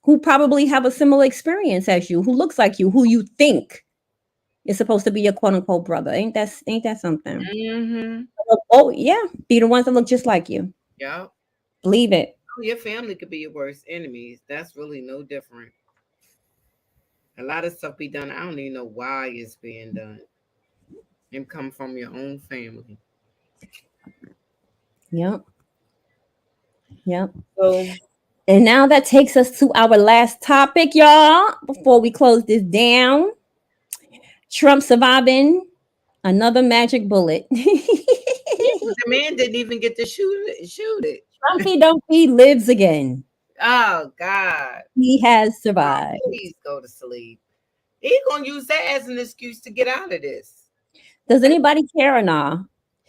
who probably have a similar experience as you, who looks like you, who you think is supposed to be your quote unquote brother. Ain't that something? Mm-hmm. Oh yeah, be the ones that look just like you. Yeah. Believe it. Your family could be your worst enemies. That's really no different. A lot of stuff be done. I don't even know why it's being done. And come from your own family. Yep. And now that takes us to our last topic, y'all, before we close this down. Trump surviving another magic bullet. The man didn't even get to shoot it. He lives again. Oh God. He has survived. Please go to sleep. He's gonna use that as an excuse to get out of this. Does anybody care or not?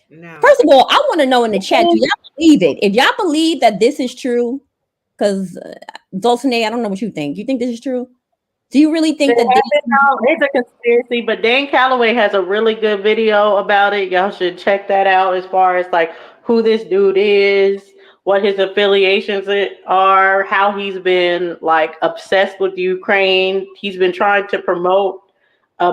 No. First of all, I want to know in the chat, do y'all believe it? If y'all believe that this is true, because Dulcinea, I don't know what you think. You think this is true? Do you really think that it's a conspiracy? But Dan Calloway has a really good video about it. Y'all should check that out as far as like who this dude is, what his affiliations are, how he's been like obsessed with Ukraine. He's been trying to promote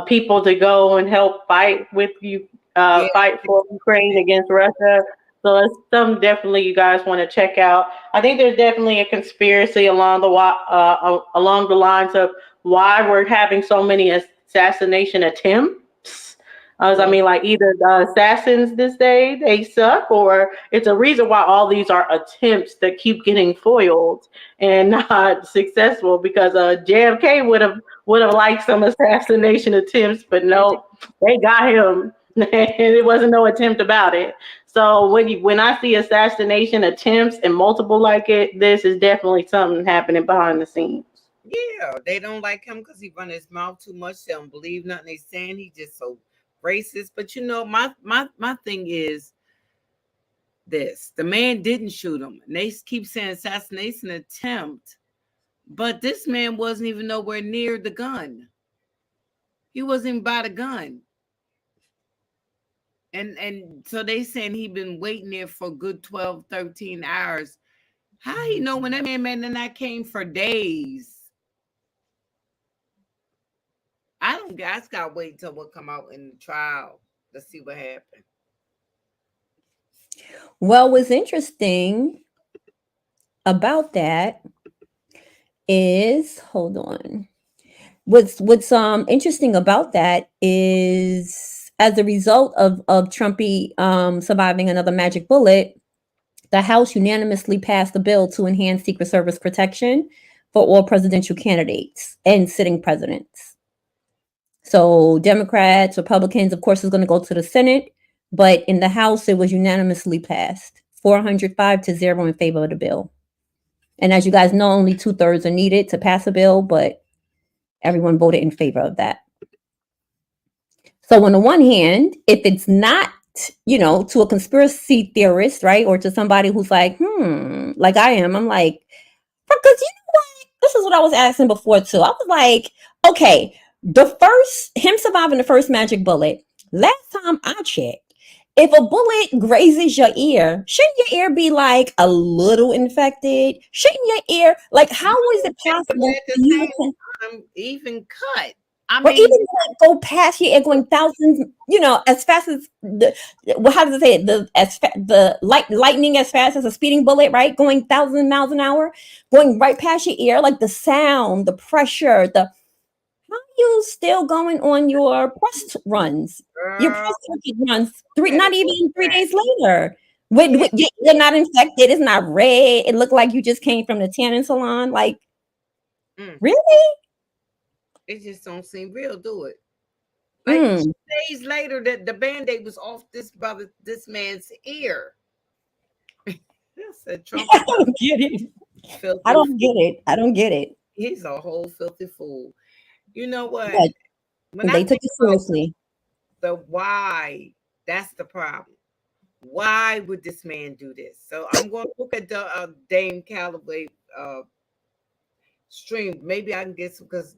people to go and help fight with you, fight for Ukraine against Russia. So it's something definitely you guys want to check out. I think there's definitely a conspiracy along the lines of why we're having so many assassination attempts. I mean, like either the assassins this day, they suck, or it's a reason why all these are attempts that keep getting foiled and not successful, because JFK would have liked some assassination attempts, but no, they got him. And it wasn't no attempt about it. So when I see assassination attempts and multiple like it, this is definitely something happening behind the scenes. Yeah, they don't like him because he run his mouth too much. They don't believe nothing they saying. He just so racist. But my thing is this: the man didn't shoot him. And they keep saying assassination attempt, but this man wasn't even nowhere near the gun. He wasn't even by the gun. And so they saying he been waiting there for a good 12, 13 hours. How he know when that man and I came for days? I gotta wait until what come out in the trial to see what happened. Well, what's interesting about that is, hold on. What's interesting about that is, as a result of Trumpy surviving another magic bullet, the House unanimously passed a bill to enhance Secret Service protection for all presidential candidates and sitting presidents. So Democrats, Republicans, of course, is going to go to the Senate, but in the House, it was unanimously passed, 405-0 in favor of the bill. And as you guys know, only 2/3 are needed to pass a bill, but everyone voted in favor of that. So on the one hand, if it's not, to a conspiracy theorist, right, or to somebody who's like, like I am, I'm like, because you know what? This is what I was asking before too. I was like, okay, him surviving the first magic bullet, last time I checked, if a bullet grazes your ear, shouldn't your ear be like a little infected? Shouldn't your ear, like, how is it possible? Even cut. Or even like go past your ear, going thousands, as fast as how does it say it? The lightning as fast as a speeding bullet, right? Going 1,000 miles an hour, going right past your ear, like the sound, the pressure, how are you still going on your press runs? Your press circuit runs not even 3 days later. You're not infected, it's not red, it looked like you just came from the tanning salon. Like, really? It just don't seem real, do it? Like 2 days later, that the Band-Aid was off this man's ear. I said, Trump. I don't get it. I don't get it. He's a whole filthy fool. You know what? But when they took it seriously. The why, that's the problem. Why would this man do this? So I'm going to look at the Dame Calloway stream. Maybe I can get some, because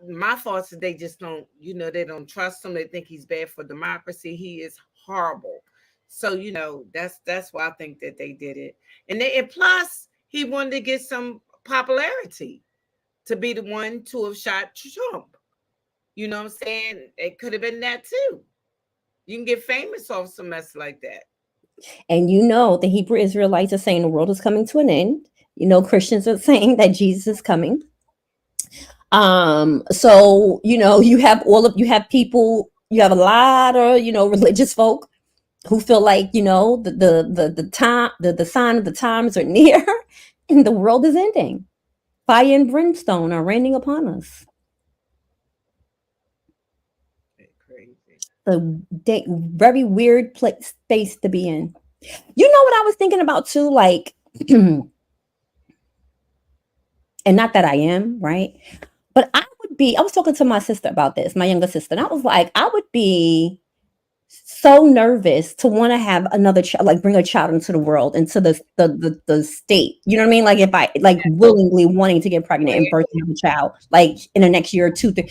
my thoughts is they just don't, they don't trust him. They think he's bad for democracy. He is horrible. So, that's why I think that they did it. And plus, he wanted to get some popularity to be the one to have shot Trump. You know what I'm saying? It could have been that too. You can get famous off some mess like that. And the Hebrew Israelites are saying the world is coming to an end. Christians are saying that Jesus is coming. So you have people, you have a lot of religious folk who feel like the sign of the times are near and the world is ending. Fire and brimstone are raining upon us. A very weird space to be in. You know what I was thinking about too, like, and not that I am, right? But I was talking to my sister about this, my younger sister, and I was like, I would be so nervous to want to have another child, like bring a child into the world, into the state. You know what I mean? Like if I willingly wanting to get pregnant and birth another child, like in the next year or 2, 3,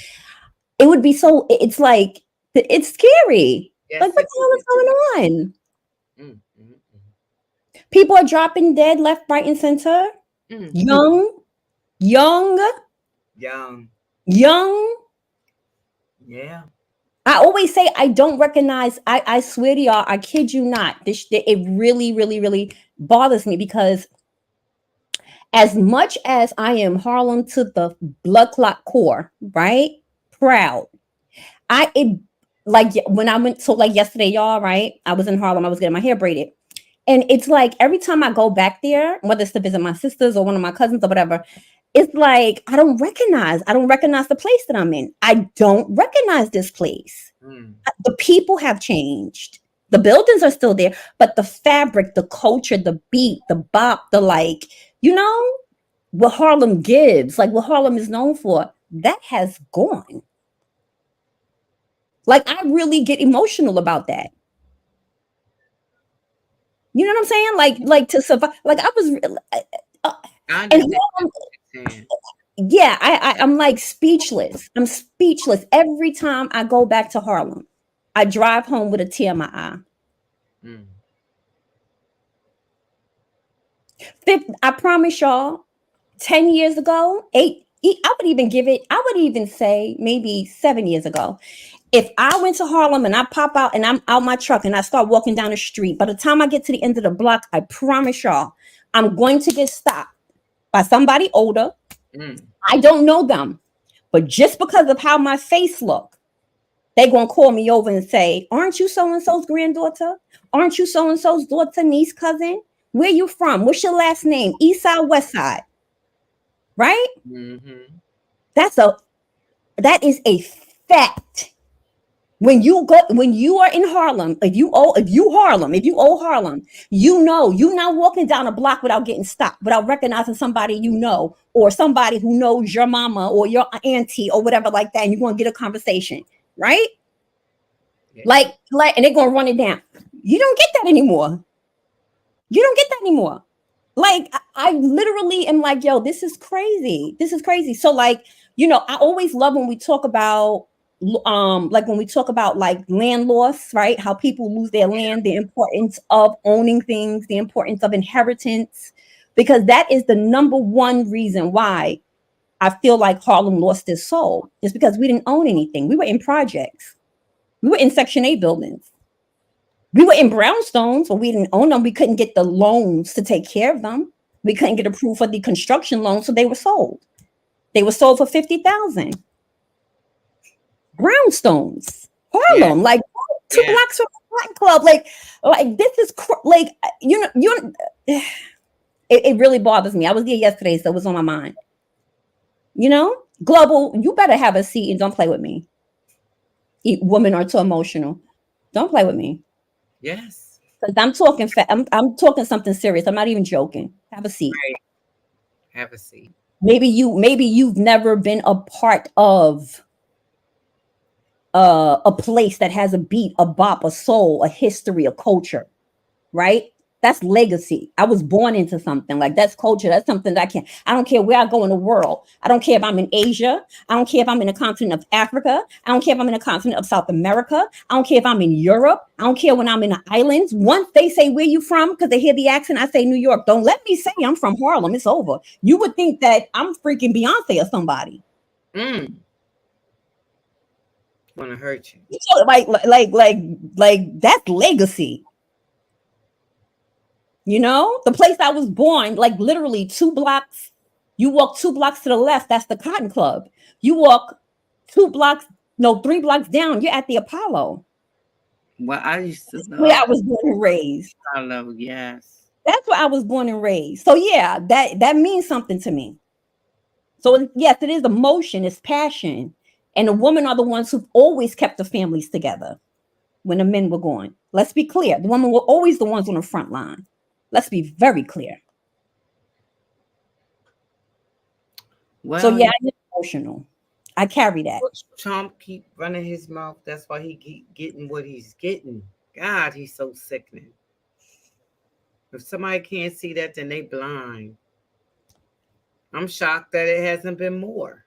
it would be so. It's like it's scary. Yes, like what the hell is going on? People are dropping dead left, right, and center. Young. Yeah. I always say I don't recognize. I swear to y'all, I kid you not. It really, really, really bothers me, because as much as I am Harlem to the blood clot core, right? Proud. When I went, so like yesterday, y'all, right? I was in Harlem. I was getting my hair braided. And it's like every time I go back there, whether it's to visit my sisters or one of my cousins or whatever, it's like I don't recognize the place that I'm in. I don't recognize this place. The people have changed. The buildings are still there, but the fabric, the culture, the beat, the bop, what Harlem gives, like what Harlem is known for, that has gone. Like I really get emotional about that. You know what I'm saying? Like to survive. Like I was, I'm like speechless. I'm speechless every time I go back to Harlem. I drive home with a tear in my eye. I promise y'all, 10 years ago, I would even say maybe 7 years ago. If I went to Harlem and I pop out and I'm out my truck and I start walking down the street, by the time I get to the end of the block, I promise y'all, I'm going to get stopped by somebody older. Mm. I don't know them, but just because of how my face look, they're going to call me over and say, aren't you so-and-so's granddaughter? Aren't you so-and-so's daughter, niece, cousin? Where you from? What's your last name? East side, west side. Right? Mm-hmm. That is a fact. When you are in Harlem, if you owe Harlem, you're not walking down a block without getting stopped, without recognizing somebody you know, or somebody who knows your mama or your auntie or whatever like that, and you're gonna get a conversation, right? Yeah. Like, and they're gonna run it down. You don't get that anymore. Like, I literally am like, yo, this is crazy. So, like, I always love when we talk about like land loss, right? How people lose their land, the importance of owning things, the importance of inheritance, because that is the number one reason why I feel like Harlem lost its soul. It's because we didn't own anything. We were in projects. We were in Section 8 buildings. We were in brownstones, but we didn't own them. We couldn't get the loans to take care of them. We couldn't get approved for the construction loan, so they were sold. They were sold for $50,000. Brownstones, Harlem, like 2 blocks from the Cotton Club. Like this is like it really bothers me. I was there yesterday, so it was on my mind. Global, you better have a seat and don't play with me. Women are too emotional. Don't play with me. Yes. Because I'm talking something serious. I'm not even joking. Have a seat. Right. Have a seat. Maybe you've never been a part of a place that has a beat, a bop, a soul, a history, a culture, right? That's legacy. I was born into something. Like, that's culture. That's something that I don't care where I go in the world. I don't care if I'm in Asia. I don't care if I'm in the continent of Africa. I don't care if I'm in the continent of South America. I don't care if I'm in Europe. I don't care when I'm in the islands. Once they say, where you from? Because they hear the accent, I say New York. Don't let me say I'm from Harlem. It's over. You would think that I'm freaking Beyonce or somebody. Want to hurt you. So like that's legacy. The place I was born, like literally 2 blocks. You walk 2 blocks to the left, that's the Cotton Club. You walk 3 blocks down, you're at the Apollo. Well, I used to know. Where I was born and raised. Apollo, yes. That's where I was born and raised. So yeah, that means something to me. So yes, it is emotion, it's passion. And the women are the ones who've always kept the families together when the men were gone. Let's be clear. The women were always the ones on the front line. Let's be very clear. Well, so yeah, I'm emotional. I carry that. Trump keep running his mouth. That's why he keep getting what he's getting. God, he's so sickening. If somebody can't see that, then they blind. I'm shocked that it hasn't been more.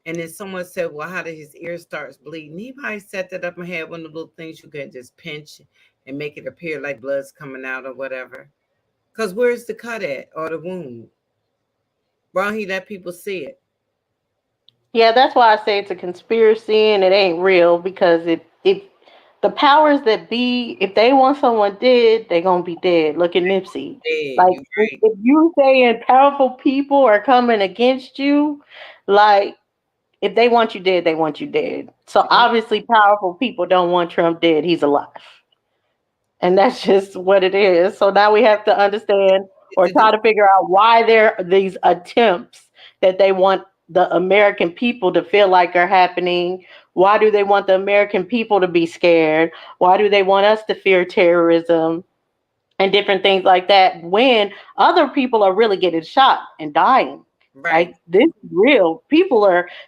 And then someone said, well, how did his ear start bleeding? Anybody set that up and had one of the little things you can just pinch and make it appear like blood's coming out or whatever? Because where's the cut at or the wound? Why don't he let people see it? Yeah, that's why I say it's a conspiracy and it ain't real, because the powers that be, if they want someone dead, they're gonna be dead. Look at Nipsey. Like, right. If you saying powerful people are coming against you, like, if they want you dead, they want you dead. So obviously powerful people don't want Trump dead. He's alive. And that's just what it is. So now we have to understand or try to figure out why there are these attempts that they want the American people to feel like are happening. Why do they want the American people to be scared? Why do they want us to fear terrorism and different things like that when other people are really getting shot and dying? Right. Like, this is real. People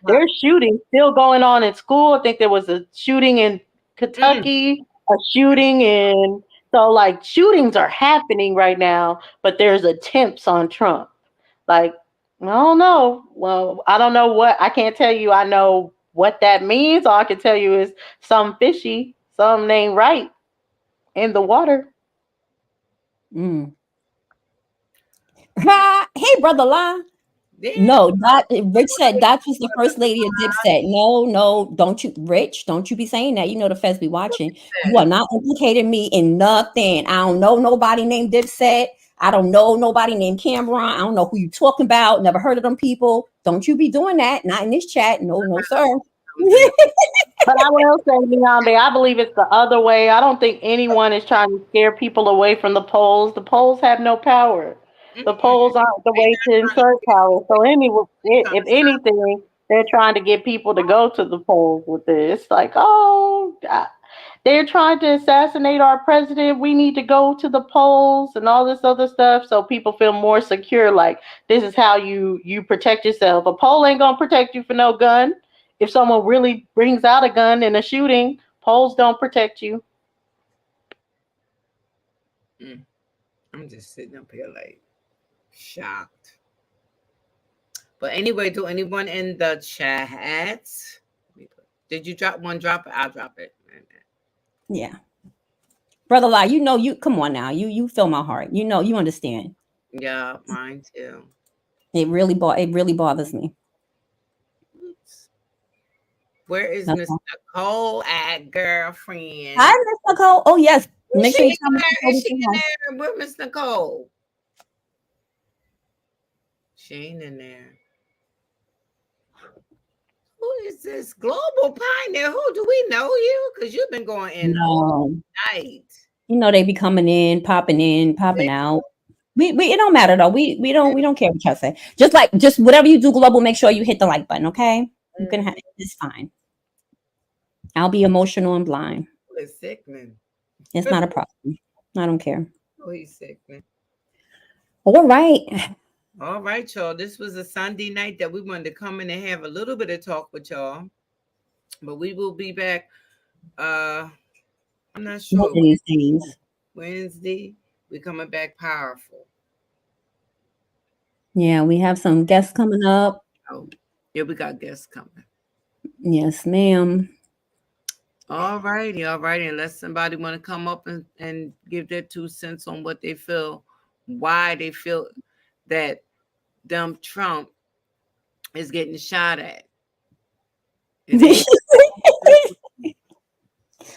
there's shooting still going on in school. I think there was a shooting in Kentucky, a shooting in, so like shootings are happening right now, but there's attempts on Trump. Like, I don't know. Well, I don't know what, I can't tell you I know what that means. All I can tell you is something fishy, something ain't right in the water. Hey, brother La. No, Rich said that was the first lady of Dipset. No, don't you be saying that. You know the feds be watching. You are not implicating me in nothing. I don't know nobody named Dipset. I don't know nobody named Cameron. I don't know who you talking about. Never heard of them people. Don't you be doing that. Not in this chat. No, no, sir. But I will say, Leonde, I believe it's the other way. I don't think anyone is trying to scare people away from the polls. The polls have no power. The polls aren't the way to insert power. So if anything, they're trying to get people to go to the polls with this. Like, oh, they're trying to assassinate our president. We need to go to the polls and all this other stuff so people feel more secure. Like, this is how you protect yourself. A poll ain't gonna protect you for no gun. If someone really brings out a gun in a shooting, polls don't protect you. I'm just sitting up here like shocked. But anyway, to anyone in the chat, did you drop one? Drop it. I'll drop it. Yeah. Brother Lie, you come on now. You feel my heart. You understand. Yeah, mine too. It really bothers me. Where is Miss Nicole at, girlfriend? Hi, Miss Nicole. Oh yes. Make sure you tell me. Is she in there? Where Miss Nicole? She ain't in there. Who is this Global Pioneer? Who do we know you? Because you've been going in all night. They be coming in, popping out. We it don't matter though. We don't care what y'all say. Just whatever you do, Global, make sure you hit the like button, okay? You can have it's fine. I'll be emotional and blind. It's sickening. It's not a problem. I don't care. Oh, he's sickening. All right. All right, y'all. This was a Sunday night that we wanted to come in and have a little bit of talk with y'all. But we will be back. I'm not sure. Wednesday. We're coming back powerful. Yeah, we have some guests coming up. Oh, yeah, we got guests coming. Yes, ma'am. All righty. Unless somebody want to come up and give their 2 cents on what they feel, why they feel that dumb Trump is getting shot at.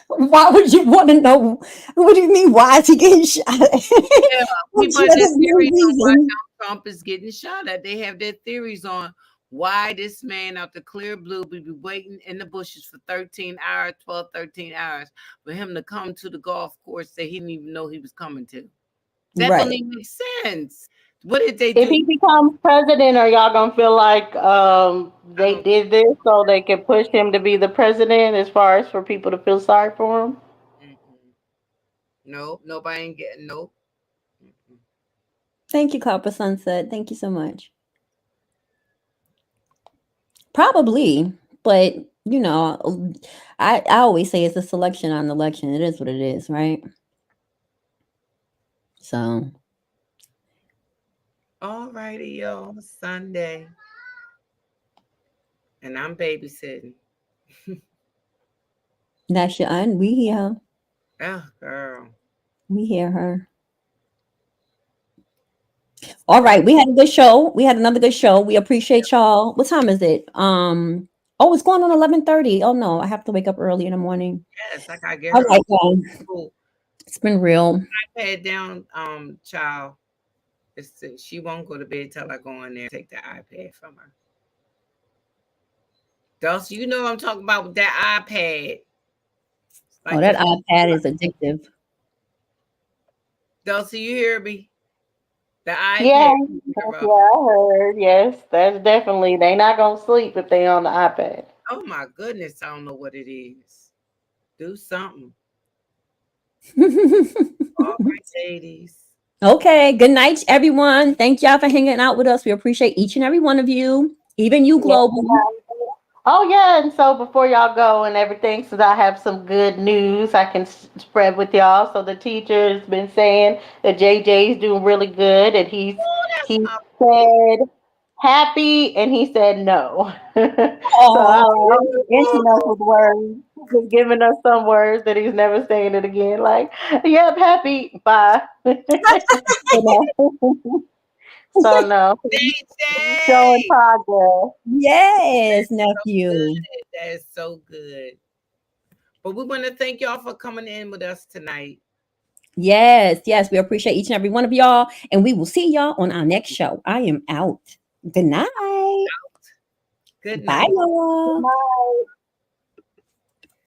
Why would you want to know? What do you mean? Why is he getting shot at? Yeah, people have their theories on why Trump is getting shot at. They have their theories on why this man out the clear blue would be waiting in the bushes for 13 hours, 12, 13 hours for him to come to the golf course that he didn't even know he was coming to. That don't even make sense. What did they do? If he becomes president, are y'all gonna feel like they did this so they could push him to be the president, as far as for people to feel sorry for him? No, nobody ain't getting no. Thank you, Copper Sunset. Thank you so much. Probably, but I always say it's a selection on election. It is what it is, right? So. All righty, y'all. Sunday. And I'm babysitting. That's your aunt. We hear her. Oh, girl. We hear her. All right. We had a good show. We had another good show. We appreciate y'all. What time is it? It's going on 11:30. Oh no, I have to wake up early in the morning. Yes, I gotta get All her. right, it's been real. iPad down, child. She won't go to bed till I go in there and take the iPad from her. Dulce, you know what I'm talking about with that iPad. Like that iPad is addictive. Dulce, you hear me? The iPad. Yeah, I heard. Yes, that's definitely. They not gonna sleep if they on the iPad. Oh my goodness, I don't know what it is. Do something. All right, ladies. Okay. Good night, everyone. Thank y'all for hanging out with us. We appreciate each and every one of you, even you, Global. Oh yeah, and so before y'all go and everything, since I have some good news I can spread with y'all. So the teacher's been saying that JJ's doing really good, and he said happy, and he said no. So I'm inching us with words, just giving us some words that he's never saying it again. Like, yep, happy, bye. So no, showing progress. Yes, nephew. That is so good. But we want to thank y'all for coming in with us tonight. Yes, yes. We appreciate each and every one of y'all. And we will see y'all on our next show. I am out. Good night. Good Bye, night. y'all. Bye.